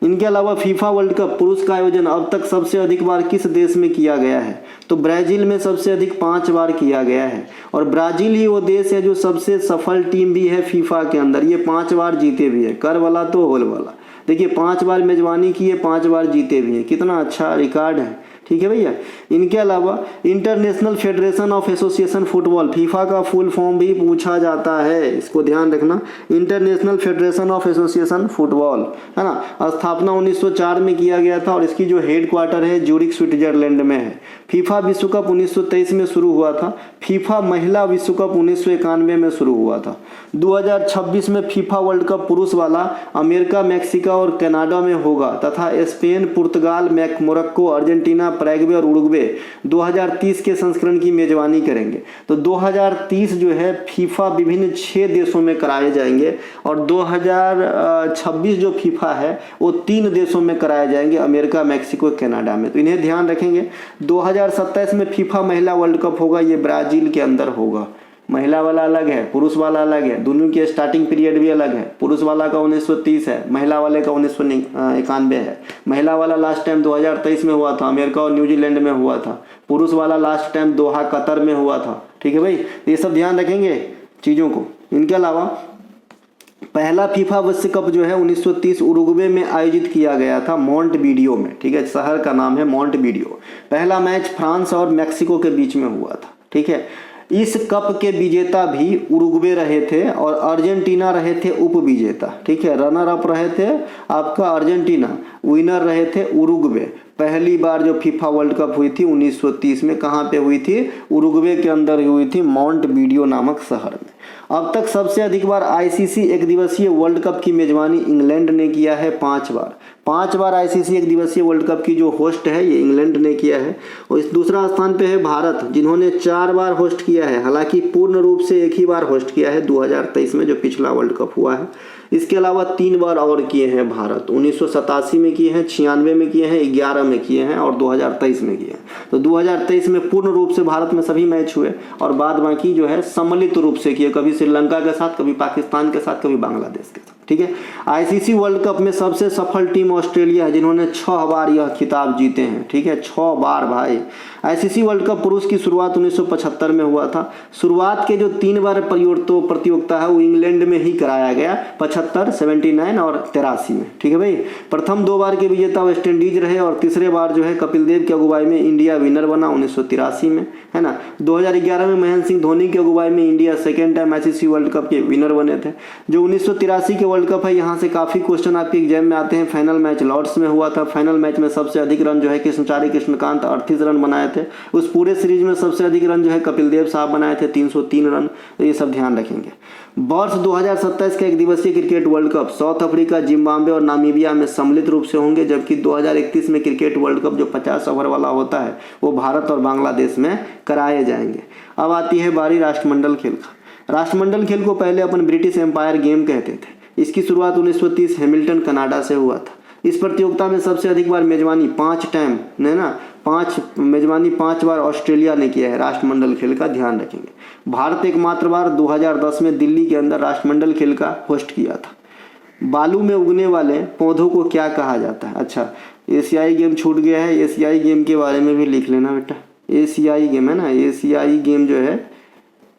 इनके अलावा फीफा वर्ल्ड कप पुरुष का आयोजन अब तक सबसे अधिक बार किस देश में किया गया है, तो ब्राज़ील में सबसे अधिक 5 बार किया गया है। और ब्राज़ील ही वो देश है जो सबसे सफल टीम भी है फीफा के अंदर, ये 5 बार जीते भी है, कर वाला तो होल वाला। देखिए 5 बार मेजबानी की है, 5 बार जीते भी हैं, कितना अच्छा रिकॉर्ड है। ठीक है भैया। इनके अलावा international federation of association football, FIFA का फुल फॉर्म भी पूछा जाता है, इसको ध्यान रखना। International federation of association football है ना, स्थापना 1904 में किया गया था और इसकी जो हेड क्वार्टर है ज्यूरिख स्विट्जरलैंड में है। फीफा विश्व कप 1923 में शुरू हुआ था। फीफा महिला विश्व कप 1991 में शुरू हुआ था। 2026 में फीफा वर्ल्ड कप पुरुष वाला अमेरिका, मैक्सिको और कनाडा में होगा तथा स्पेन, पुर्तगाल, मोरक्को, अर्जेंटीना, पैराग्वे और उरुग्वे 2030 के संस्करण की मेजबानी करेंगे। तो 2030 जो है फीफा विभिन्न 6 देशों में कराए जाएंगे और 2026 जो फीफा है वो 3 देशों में कराए जाएंगे, अमेरिका, मैक्सिको, कनाडा में। तो इन्हें ध्यान रखेंगे। 2027 में फीफा महिला वर्ल्ड कप होगा, ये ब्राजील के अंदर होगा। महिला वाला अलग है, पुरुष वाला अलग है, दोनों के स्टार्टिंग पीरियड भी अलग है। पुरुष वाला का 1930 है, महिला वाले का 1991 है। महिला वाला लास्ट टाइम 2023 में हुआ था, अमेरिका और न्यूजीलैंड में हुआ था। पुरुष वाला लास्ट टाइम दोहा, कतर में हुआ था। ठीक है भाई, ये सब ध्यान रखेंगे चीज़ों को। इनके अलावा पहला फीफा विश्व कप जो है 1930 उरुग्वे में आयोजित किया गया था, मोंटवीडियो में। ठीक है, शहर का नाम है मोंटवीडियो। पहला मैच फ्रांस और मैक्सिको के बीच में हुआ था। ठीक है, इस कप के विजेता भी उरुग्वे रहे थे और अर्जेंटीना रहे थे उप विजेता। ठीक है, रनर अप रहे थे आपका अर्जेंटीना, विनर रहे थे उरुग्वे। पहली बार जो फीफा वर्ल्ड कप हुई थी 1930 में, कहाँ पे हुई थी, उरुग्वे के अंदर हुई थी, मोंटवीडियो नामक शहर में। अब तक सबसे अधिक बार आईसीसी एक दिवसीय वर्ल्ड कप की मेजबानी इंग्लैंड ने किया है, 5 बार। 5 बार आईसीसी एक दिवसीय वर्ल्ड कप की जो होस्ट है ये इंग्लैंड ने किया है। और इस दूसरा स्थान पे है भारत, जिन्होंने 4 बार होस्ट किया है, हालांकि पूर्ण रूप से एक ही बार होस्ट किया है 2023 में जो पिछला वर्ल्ड कप हुआ है। इसके अलावा 3 बार और किए हैं भारत, 1987 में किए हैं, 96 में किए हैं, 11 में किए हैं और 2023 में किए हैं। तो 2023 में पूर्ण रूप से भारत में सभी मैच हुए और बाद बाकी जो है सम्मिलित रूप से किए, कभी श्रीलंका के साथ, कभी पाकिस्तान के साथ, कभी बांग्लादेश के साथ। ठीक है, आईसीसी वर्ल्ड कप में सबसे सफल टीम ऑस्ट्रेलिया है, जिन्होंने 6 बार यह खिताब जीते हैं। ठीक है, 6 बार भाई। आईसीसी वर्ल्ड कप पुरुष की शुरुआत 1975 में हुआ था। शुरुआत के जो 3 बार प्रतियोगिता है वो इंग्लैंड में ही कराया गया, 75, 79 और 83 में। ठीक है भाई, प्रथम 2 बार के विजेता वेस्ट इंडीज रहे और तीसरे बार जो है कपिल देव की अगुवाई में इंडिया विनर बना 1983 में, है ना। 2011 में महेंद्र सिंह धोनी की अगुवाई में India second time ICC world cup के विनर बने थे। जो 1983 के वर्ल्ड कप है, यहाँ से काफ़ी क्वेश्चन आपके एग्जाम में आते हैं। फाइनल मैच लॉर्ड्स में हुआ था। फाइनल मैच में सबसे अधिक रन जो है कृष्णकांत 38 रन बनाए थे। उस पूरे सीरीज में सबसे अधिक रन जो है कपिल देव साहब बनाए थे, 303 रन। तो ये सब ध्यान रखेंगे। वर्ष 2027 का एक दिवसीय cricket world cup south Africa, Zimbabwe और नामीबिया में सम्मिलित रूप से होंगे, जबकि 2031 में क्रिकेट वर्ल्ड कप जो 50 ओवर वाला होता है वो भारत और बांग्लादेश में कराए जाएंगे। अब आती है बारी राष्ट्रमंडल खेल का। राष्ट्रमंडल खेल को पहले अपन ब्रिटिश एम्पायर गेम कहते थे। इसकी शुरुआत 1930 हैमिल्टन, कनाडा से हुआ था। इस प्रतियोगिता में सबसे अधिक बार मेजबानी 5 टाइम है ना, 5 बार ऑस्ट्रेलिया ने किया है राष्ट्रमंडल खेल का, ध्यान रखेंगे। भारत एकमात्र बार 2010 में दिल्ली के अंदर राष्ट्रमंडल खेल का होस्ट किया था। बालू में उगने वाले पौधों को क्या कहा जाता है? अच्छा, एशियाई गेम छूट गया है, एशियाई गेम के बारे में भी लिख लेना बेटा। एशियाई गेम है ना, एशियाई गेम जो है,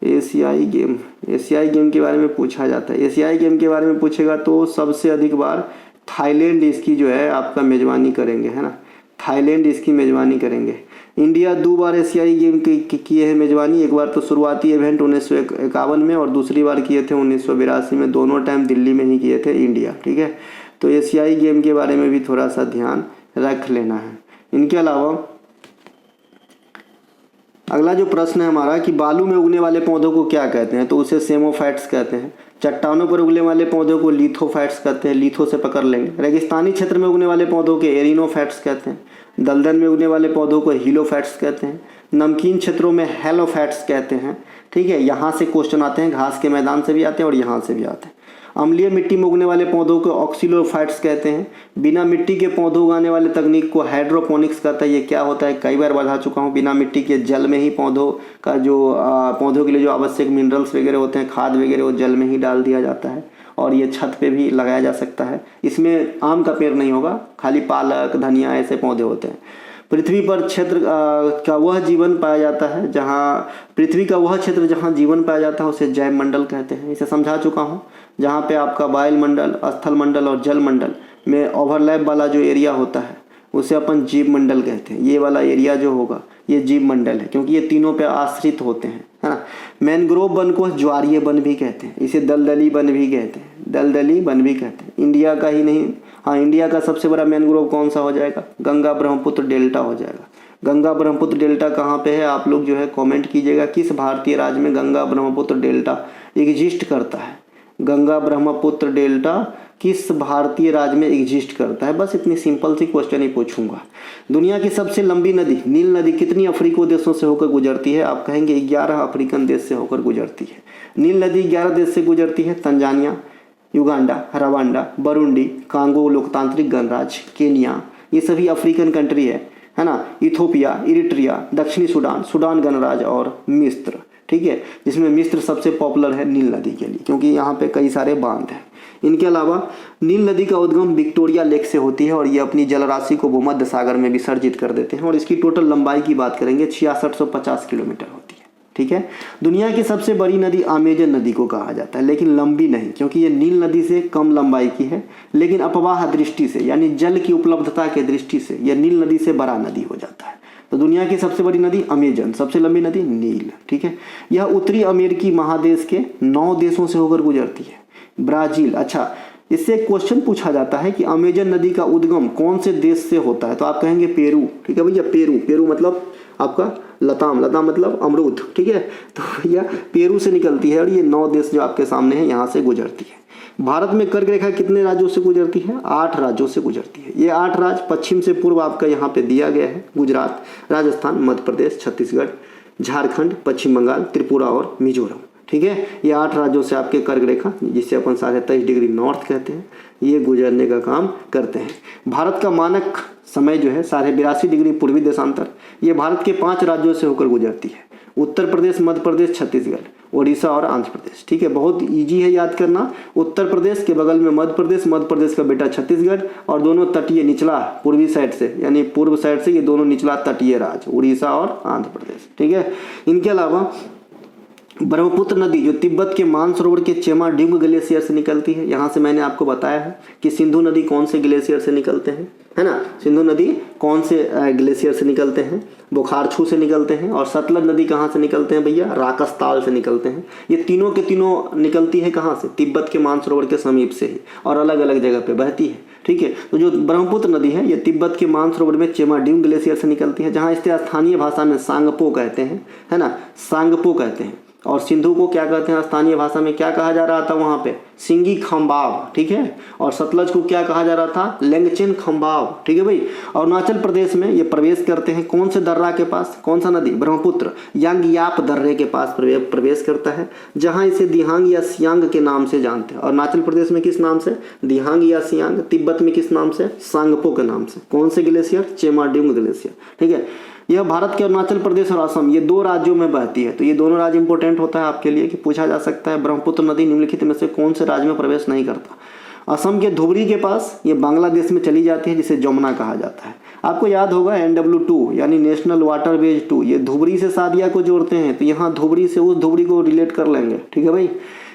एशियाई गेम के बारे में पूछा जाता है। एशियाई गेम के बारे में पूछेगा तो सबसे अधिक बार थाईलैंड इसकी जो है आपका मेज़बानी करेंगे, है ना, थाईलैंड इसकी मेज़बानी करेंगे। इंडिया 2 बार एशियाई गेम किए हैं मेज़बानी, एक बार तो शुरुआती इवेंट 1951 में और दूसरी बार किए थे 1982 में, दोनों टाइम दिल्ली में ही किए थे इंडिया, ठीक है। तो एशियाई गेम के बारे में भी थोड़ा सा ध्यान रख लेना है। इनके अलावा अगला जो प्रश्न है हमारा कि बालू में उगने वाले पौधों को क्या कहते हैं, तो उसे सेमोफाइट्स कहते हैं। चट्टानों पर उगने वाले पौधों को लिथोफाइट्स कहते हैं, लिथो से पकड़ लेंगे। रेगिस्तानी क्षेत्र में उगने वाले पौधों के एरिनोफाइट्स कहते हैं। दलदल में उगने वाले पौधों को हीलोफाइट्स कहते हैं। नमकीन क्षेत्रों में हेलोफाइट्स कहते हैं, ठीक है। यहाँ से क्वेश्चन आते हैं, घास के मैदान से भी आते हैं और यहाँ से भी आते हैं। अम्लीय मिट्टी में उगने वाले पौधों को ऑक्सिलोफाइट्स कहते हैं। बिना मिट्टी के पौधे उगाने वाले तकनीक को हाइड्रोपोनिक्स कहता है। ये क्या होता है, कई बार बता चुका हूँ। बिना मिट्टी के जल में ही पौधों का जो पौधों के लिए जो आवश्यक मिनरल्स वगैरह होते हैं, खाद वगैरह, वो जल में ही डाल दिया जाता है और ये छत पे भी लगाया जा सकता है। इसमें आम का पेड़ नहीं होगा, खाली पालक, धनिया ऐसे पौधे होते हैं। पृथ्वी पर क्षेत्र का वह जीवन पाया जाता है जहाँ पृथ्वी का वह क्षेत्र जहाँ जीवन पाया जाता है उसे जैव मंडल कहते हैं। इसे समझा चुका हूँ। जहाँ पे आपका वायुमंडल, स्थल मंडल और जल मंडल में ओवरलैप वाला जो एरिया होता है उसे अपन जीव मंडल कहते हैं। ये वाला एरिया जो होगा ये जीव मंडल है, क्योंकि ये तीनों पे आश्रित होते हैं, है ना। मैनग्रोव वन को ज्वारीय वन भी कहते हैं, इसे दलदली वन भी कहते हैं, दलदली वन भी कहते हैं। इंडिया का ही नहीं, हाँ, इंडिया का सबसे बड़ा मैनग्रोव कौन सा हो जाएगा, गंगा ब्रह्मपुत्र डेल्टा हो जाएगा। गंगा ब्रह्मपुत्र डेल्टा कहाँ पे है, आप लोग जो है कमेंट कीजिएगा। किस भारतीय राज्य में गंगा ब्रह्मपुत्र डेल्टा एग्जिस्ट करता है, गंगा ब्रह्मपुत्र डेल्टा किस भारतीय राज्य में एग्जिस्ट करता है। बस इतनी सिंपल सी क्वेश्चन ही पूछूंगा। दुनिया की सबसे लंबी नदी नील नदी कितनी अफ्रीकी देशों से होकर गुजरती है, आप कहेंगे 11 अफ्रीकन देश से होकर गुजरती है। नील नदी 11 देश से गुजरती है, तंजानिया, युगांडा, रवांडा, बरूंडी, कांगो लोकतांत्रिक गणराज्य, केनिया, ये सभी अफ्रीकन कंट्री है ना। इथोपिया, इरिट्रिया, दक्षिणी सूडान, सूडान गणराज्य और मिस्र, ठीक है, जिसमें मिस्र सबसे पॉपुलर है नील नदी के लिए, क्योंकि यहाँ पे कई सारे बांध हैं। इनके अलावा नील नदी का उद्गम विक्टोरिया लेक से होती है और ये अपनी जलराशि को भूमध्य सागर में विसर्जित कर देते हैं। और इसकी टोटल लंबाई की बात करेंगे 6650 किलोमीटर होती है, ठीक है। दुनिया की सबसे बड़ी नदी अमेजन नदी को कहा जाता है, लेकिन लंबी नहीं, क्योंकि ये नील नदी से कम लंबाई की है। लेकिन अपवाह दृष्टि से, यानी जल की उपलब्धता के दृष्टि से यह नील नदी से बड़ा नदी हो जाता है। तो दुनिया की सबसे बड़ी नदी अमेजन, सबसे लंबी नदी नील, ठीक है। यह उत्तरी अमेरिकी महादेश के 9 देशों से होकर गुजरती है। ब्राजील, अच्छा, इससे क्वेश्चन पूछा जाता है कि अमेजन नदी का उद्गम कौन से देश से होता है, तो आप कहेंगे पेरू, ठीक है भैया। पेरू, पेरू मतलब आपका लताम, लताम मतलब अमरूद, ठीक है। तो भैया पेरू से निकलती है और ये 9 देश जो आपके सामने हैं यहाँ से गुजरती है। भारत में कर्क रेखा कितने राज्यों से गुजरती है, 8 राज्यों से गुजरती है। ये 8 राज्य पश्चिम से पूर्व आपका यहाँ पे दिया गया है, गुजरात, राजस्थान, मध्य प्रदेश, छत्तीसगढ़, झारखंड, पश्चिम बंगाल, त्रिपुरा और मिजोरम, ठीक है। ये 8 राज्यों से आपके कर्क रेखा, जिसे अपन 23.5 डिग्री नॉर्थ कहते हैं, ये गुजरने का काम करते हैं। भारत का मानक समय जो है 82.5 डिग्री पूर्वी देशांतर, ये भारत के 5 राज्यों से होकर गुजरती है। उत्तर प्रदेश, मध्य प्रदेश, छत्तीसगढ़, ओडिशा और आंध्र प्रदेश, ठीक है। बहुत इजी है याद करना। उत्तर प्रदेश के बगल में मध्य प्रदेश का बेटा छत्तीसगढ़ और दोनों तटीय निचला पूर्वी साइड से, यानी पूर्व साइड से ये दोनों निचला तटीय राज्य उड़ीसा और आंध्र प्रदेश, ठीक है। इनके अलावा ब्रह्मपुत्र नदी जो तिब्बत के मानसरोवर के चेमाड्यूंग ग्लेशियर से निकलती है। यहाँ से मैंने आपको बताया है कि सिंधु नदी कौन से ग्लेशियर से निकलते हैं, है ना। सिंधु नदी कौन से ग्लेशियर से निकलते हैं, बुखारछू से निकलते हैं। और सतलज नदी कहाँ से निकलते हैं भैया, राकसताल से निकलते हैं। ये तीनों के तीनों निकलती है कहाँ से, तिब्बत के मानसरोवर के समीप से ही, और अलग अलग जगह पे बहती है, ठीक है। तो जो ब्रह्मपुत्र नदी है ये तिब्बत के मानसरोवर में चेमाड्यूंग ग्लेशियर से निकलती है, जहाँ इसे स्थानीय भाषा में सांगपो कहते हैं, है ना, सांगपो कहते हैं। और सिंधु को क्या कहते हैं स्थानीय भाषा में, क्या कहा जा रहा था वहाँ पे, सिंगी खम्बाव, ठीक है। और सतलज को क्या कहा जा रहा था, लेंगचेन खम्बाव, ठीक है भाई। अरुणाचल प्रदेश में ये प्रवेश करते हैं कौन से दर्रा के पास, कौन सा नदी, ब्रह्मपुत्र, यांगयाप दर्रे के पास प्रवेश करता है, जहाँ इसे दिहांग या सियांग के नाम से जानते हैं। अरुणाचल प्रदेश में किस नाम से, दिहांग या सियांग। तिब्बत में किस नाम से, सांगपो के नाम से। कौन से ग्लेशियर, चेमाड्यूंग ग्लेशियर, ठीक है। यह भारत के अरुणाचल प्रदेश और असम, ये 2 राज्यों में बहती है। तो ये दोनों राज्य इंपॉर्टेंट होता है आपके लिए कि पूछा जा सकता है ब्रह्मपुत्र नदी निम्नलिखित में से कौन से राज्य में प्रवेश नहीं करता। असम के धुबरी के पास ये बांग्लादेश में चली जाती है, जिसे जमुना कहा जाता है। आपको याद होगा NW2 यानी नेशनल वाटरवेज 2, ये धुबरी से सादिया को जोड़ते हैं। तो यहाँ धुबरी से उस धुबरी को रिलेट कर लेंगे, ठीक है भाई।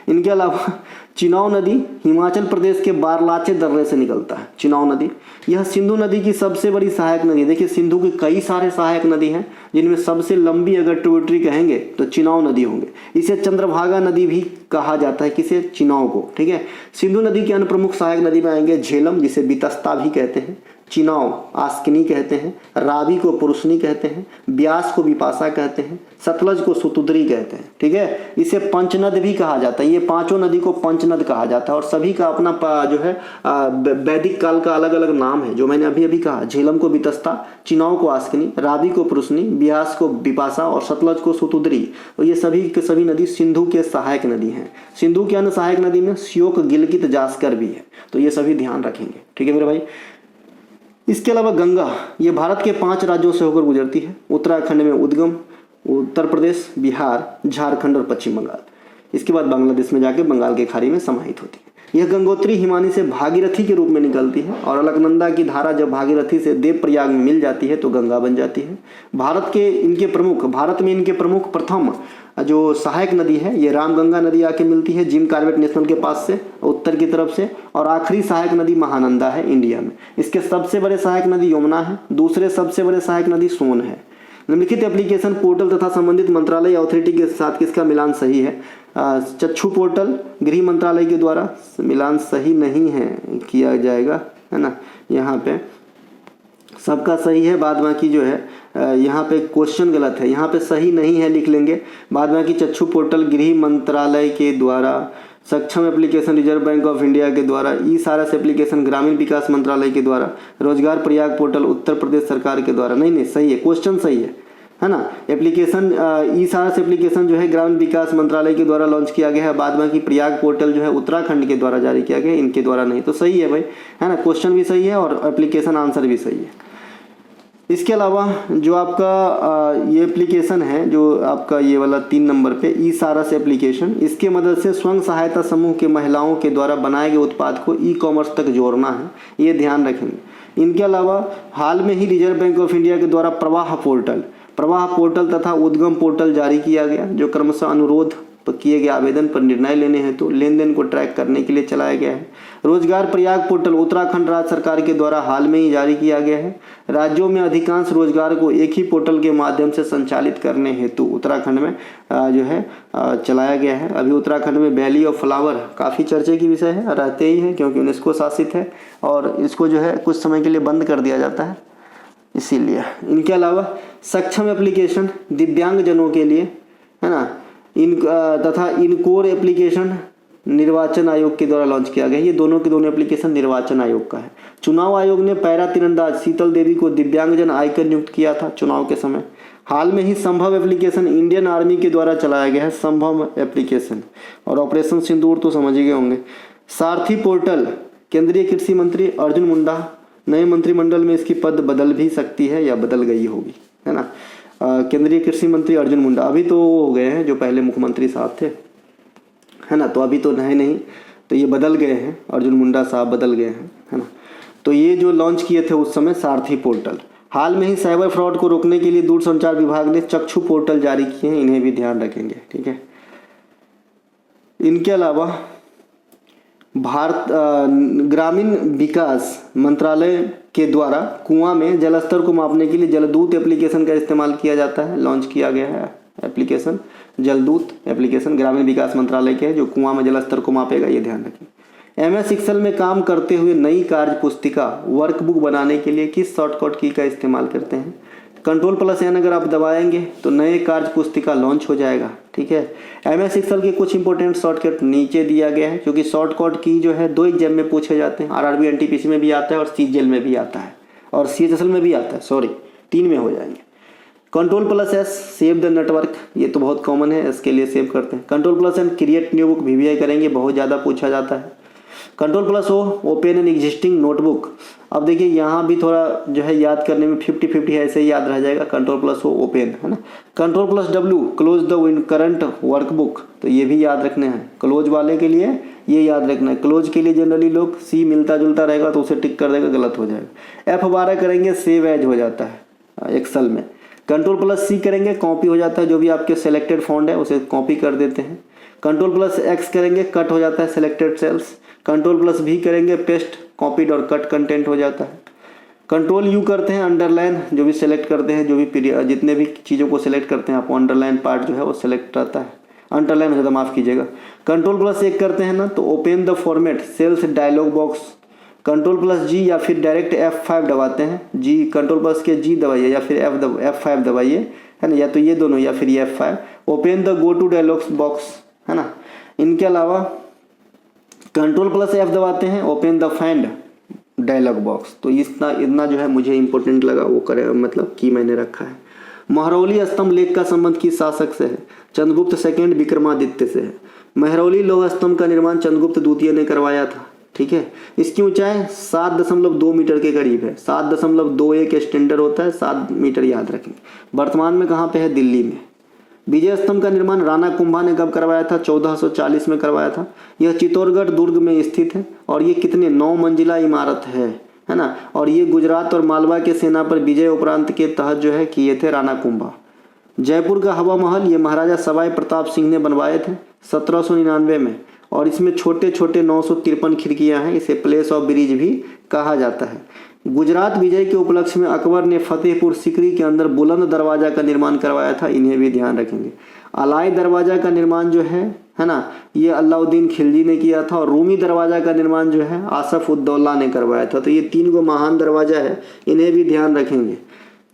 इनके अलावा चिनाब नदी हिमाचल प्रदेश के बारलाचे दर्रे से निकलता है। चिनाब नदी यह सिंधु नदी की सबसे बड़ी सहायक नदी है। देखिए सिंधु की कई सारे सहायक नदी हैं, जिनमें सबसे लंबी अगर ट्रिब्यूटरी कहेंगे तो चिनाब नदी होंगे। इसे चंद्रभागा नदी भी कहा जाता है, किसे, चिनाब को, ठीक है। सिंधु नदी के अन्य प्रमुख सहायक नदी में आएंगे झेलम, जिसे बितस्ता भी कहते हैं, चिनाब आस्किनी कहते हैं, रावी को पुरुषनी कहते हैं, ब्यास को बिपाशा कहते हैं, सतलज को सुतुद्री कहते हैं, ठीक है। इसे पंचनद भी कहा जाता है। ये पांचों नदी को पंचनद कहा जाता है और सभी का अपना जो है वैदिक काल का अलग अलग नाम है, जो मैंने अभी अभी कहा। झेलम को बितस्ता, चिनाब को आस्किनी, रावी को पुरुषनी, ब्यास को बिपाशा और सतलज को सुतुद्री। तो ये सभी के सभी नदी सिंधु के सहायक नदी हैं। सिंधु के अन्य सहायक नदी में श्योक, गिलगित, जास्कर भी है, तो ये सभी ध्यान रखेंगे, ठीक है मेरे भाई। इसके अलावा गंगा, ये भारत के 5 राज्यों से होकर गुजरती है। उत्तराखंड में उद्गम, उत्तर प्रदेश, बिहार, झारखंड और पश्चिम बंगाल। इसके बाद बांग्लादेश में जाके बंगाल की खाड़ी में समाहित होती है। यह गंगोत्री हिमानी से भागीरथी के रूप में निकलती है और अलकनंदा की धारा जब भागीरथी से देवप्रयाग में मिल जाती है तो गंगा बन जाती है। भारत में इनके प्रमुख प्रथम जो सहायक नदी है ये रामगंगा नदी आके मिलती है जिम कॉर्बेट नेशनल के पास से उत्तर की तरफ से, और आखिरी सहायक नदी महानंदा है इंडिया में। इसके सबसे बड़े सहायक नदी यमुना है, दूसरे सबसे बड़े सहायक नदी सोन है। निम्नलिखित एप्लीकेशन पोर्टल तथा संबंधित मंत्रालय या अथॉरिटी के साथ किसका मिलान सही है? चक्षु पोर्टल गृह मंत्रालय के द्वारा मिलान सही नहीं है, किया जाएगा, है ना। यहाँ पे सबका सही है, बाद बाकी जो है यहाँ पे क्वेश्चन गलत है, यहाँ पे सही नहीं है लिख लेंगे। बाद बाकी चक्षु पोर्टल गृह मंत्रालय के द्वारा, सक्षम application reserve bank of India के द्वारा, ई सारस एप्लीकेशन ग्रामीण विकास मंत्रालय के द्वारा, रोजगार प्रयाग पोर्टल उत्तर प्रदेश सरकार के द्वारा। नहीं सही है, क्वेश्चन सही है ना। एप्लीकेशन ई सारस एप्लीकेशन जो है ग्रामीण विकास मंत्रालय के द्वारा लॉन्च किया गया है। बाद बाकी प्रयाग पोर्टल जो है उत्तराखंड के द्वारा जारी किया गया है, इनके द्वारा नहीं। तो सही है भाई, है ना, क्वेश्चन भी सही है और एप्लीकेशन आंसर भी सही है। इसके अलावा जो आपका ये एप्लीकेशन है, जो आपका ये वाला 3 नंबर पे ई सारस एप्लीकेशन, इसके मदद से स्वयं सहायता समूह के महिलाओं के द्वारा बनाए गए उत्पाद को ई कॉमर्स तक जोड़ना है, ये ध्यान रखेंगे। इनके अलावा हाल में ही रिजर्व बैंक ऑफ इंडिया के द्वारा प्रवाह पोर्टल तथा उद्गम पोर्टल जारी किया गया, जो क्रमशः अनुरोध किए गए आवेदन पर निर्णय लेने हेतु लेन देन को ट्रैक करने के लिए चलाया गया है। रोजगार प्रयाग पोर्टल उत्तराखंड राज्य सरकार के द्वारा हाल में ही जारी किया गया है। राज्यों में अधिकांश रोजगार को एक ही पोर्टल के माध्यम से संचालित करने हेतु उत्तराखंड में जो है चलाया गया है। अभी उत्तराखंड में वैली ऑफ फ्लावर काफ़ी चर्चे की विषय है, रहते ही है क्योंकि यूनेस्को शासित है और इसको जो है कुछ समय के लिए बंद कर दिया जाता है, इसीलिए। इनके अलावा सक्षम एप्लीकेशन दिव्यांगजनों के लिए, है ना, तथा इनकोर एप्लीकेशन निर्वाचन आयोग के द्वारा लॉन्च किया गया है। ये दोनों के दोनों एप्लीकेशन निर्वाचन आयोग का है। चुनाव आयोग ने पैरा तीरंदाज शीतल देवी को दिव्यांगजन आइकन नियुक्त किया था चुनाव के समय। हाल में ही संभव एप्लीकेशन इंडियन आर्मी के द्वारा चलाया गया है, संभव एप्लीकेशन। और ऑपरेशन सिंदूर तो समझ ही गए होंगे। सारथी पोर्टल केंद्रीय कृषि मंत्री अर्जुन मुंडा, नए मंत्रिमंडल में इसकी पद बदल भी सकती है या बदल गई होगी, है ना। केंद्रीय कृषि मंत्री अर्जुन मुंडा, अभी तो वो हो गए हैं जो पहले मुख्यमंत्री साहब थे, है ना, तो अभी तो नहीं, तो ये बदल गए हैं, अर्जुन मुंडा साहब बदल गए हैं, है ना। तो ये जो लॉन्च किए थे उस समय सारथी पोर्टल। हाल में ही साइबर फ्रॉड को रोकने के लिए दूरसंचार विभाग ने चक्षु पोर्टल जारी किए हैं, इन्हें भी ध्यान रखेंगे, ठीक है। इनके अलावा भारत ग्रामीण विकास मंत्रालय के द्वारा कुआं में जलस्तर को मापने के लिए जलदूत एप्लीकेशन का इस्तेमाल किया जाता है, लॉन्च किया गया है एप्लीकेशन। जलदूत एप्लीकेशन ग्रामीण विकास मंत्रालय के है, जो कुआं में जलस्तर को मापेगा, ये ध्यान रखें। MS एक्सेल में काम करते हुए नई कार्य पुस्तिका वर्कबुक बनाने के लिए किस शॉर्टकट की का इस्तेमाल करते हैं? Ctrl+N अगर आप दबाएंगे तो नए कार्य पुस्तिका लॉन्च हो जाएगा, ठीक है। MS एक्सेल के कुछ इंपॉर्टेंट शॉर्टकट नीचे दिया गया है, क्योंकि शॉर्टकट की जो है 2 एग्जाम में पूछे जाते हैं, RRB NTPC में भी आता है और CGL में भी आता है और CHSL में भी आता है, सॉरी 3 में हो जाएंगे। Ctrl+S सेव द नेटवर्क, ये तो बहुत कॉमन है, इसके लिए सेव करते हैं। Ctrl+N create new book VBI करेंगे, बहुत ज़्यादा पूछा जाता है। Ctrl+O open an existing notebook. अब देखिए यहाँ भी थोड़ा जो है याद करने में 50-50 है, ऐसे ही याद रह जाएगा। Ctrl+O ओपन, है ना। Ctrl+W close the current workbook, तो ये भी याद रखने हैं। क्लोज वाले के लिए ये याद रखना है। क्लोज के लिए जनरली लोग C मिलता जुलता रहेगा तो उसे टिक कर देगा, गलत हो जाएगा। F12 करेंगे सेव एज हो जाता है एक्सेल में। Ctrl+C करेंगे कॉपी हो जाता है, जो भी आपके सेलेक्टेड फॉन्ट है उसे कॉपी कर देते हैं। Ctrl+X करेंगे कट हो जाता है सिलेक्टेड सेल्स। Ctrl+V करेंगे पेस्ट कॉपीड और कट कंटेंट हो जाता है। Ctrl+U करते हैं अंडरलाइन, जो भी सेलेक्ट करते हैं, जो भी जितने भी चीज़ों को सेलेक्ट करते हैं आपको अंडरलाइन पार्ट जो है वो सेलेक्ट रहता है, अंडरलाइन हो जाता है, माफ़ कीजिएगा। Ctrl+1 करते हैं ना तो open the format cells dialog box. Ctrl+G या फिर डायरेक्ट F5 दबाते हैं, जी Ctrl+ के G दबाइए या फिर F5 दबाइए, है ना, या तो ये दोनों या फिर ये F5। Open the go to dialogs box, है ना। इनके अलावा Ctrl+F दबाते हैं, open the find dialog box. तो इतना जो है मुझे इंपॉर्टेंट लगा वो करे, मतलब कि मैंने रखा है। महरौली स्तंभ लेख का संबंध किस शासक से है? चंद्रगुप्त सेकंड विक्रमादित्य से है। महरौली लौह स्तंभ का निर्माण चंद्रगुप्त द्वितीय ने करवाया था, ठीक है। इसकी ऊंचाई 7.2 मीटर के करीब है। 7.21 स्टैंडर्ड होता है, 7 मीटर याद रखेंगे। वर्तमान में कहाँ पे है? दिल्ली में। विजय स्तंभ का निर्माण राणा कुंभा ने कब करवाया था? 1440 में करवाया था। यह चित्तौड़गढ़ दुर्ग में स्थित है और ये कितने 9 मंजिला इमारत है ना। और ये गुजरात और मालवा के सेना पर विजय उपरांत के तहत जो है किए थे राणा कुंभा। जयपुर का हवा महल ये महाराजा सवाई प्रताप सिंह ने बनवाए थे 1799 में, और इसमें छोटे छोटे 953 खिड़कियां हैं। इसे प्लेस ऑफ ब्रिज भी कहा जाता है। गुजरात विजय के उपलक्ष्य में अकबर ने फतेहपुर सीकरी के अंदर बुलंद दरवाजा का निर्माण करवाया था, इन्हें भी ध्यान रखेंगे। अलाई दरवाजा का निर्माण जो है ना, ये अलाउद्दीन खिलजी ने किया था। और रूमी दरवाजा का निर्माण जो है आसफ उद्दौला ने करवाया था। तो ये 3 गो महान दरवाजा है, इन्हें भी ध्यान रखेंगे।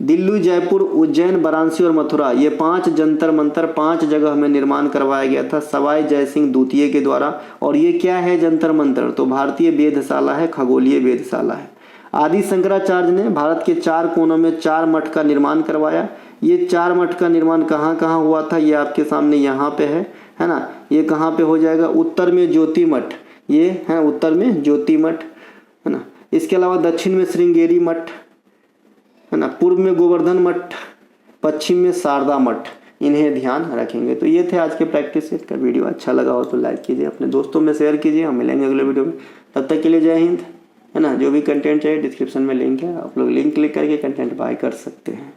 दिल्ली, जयपुर, उज्जैन, वाराणसी और मथुरा, ये 5 जंतर मंतर 5 जगह में निर्माण करवाया गया था सवाई जय सिंह द्वितीय के द्वारा। और ये क्या है जंतर मंतर? तो भारतीय वेधशाला है, खगोलीय वेधशाला है। आदि शंकराचार्य ने भारत के 4 कोनों में 4 मठ का निर्माण करवाया। ये 4 मठ का निर्माण कहाँ कहाँ हुआ था? ये आपके सामने यहाँ पे है ना। ये कहाँ पे हो जाएगा? उत्तर में ज्योति मठ, ये है उत्तर में ज्योति मठ, है ना। इसके अलावा दक्षिण में श्रृंगेरी मठ, है ना। पूर्व में गोवर्धन मठ, पश्चिम में शारदा मठ, इन्हें ध्यान रखेंगे। तो ये थे आज के प्रैक्टिस सेट का वीडियो। अच्छा लगा हो तो लाइक कीजिए, अपने दोस्तों में शेयर कीजिए। हम मिलेंगे अगले वीडियो में, तब तक के लिए जय हिंद, है ना। जो भी कंटेंट चाहिए डिस्क्रिप्शन में लिंक है, आप लोग लिंक क्लिक करके कंटेंट बाय कर सकते हैं।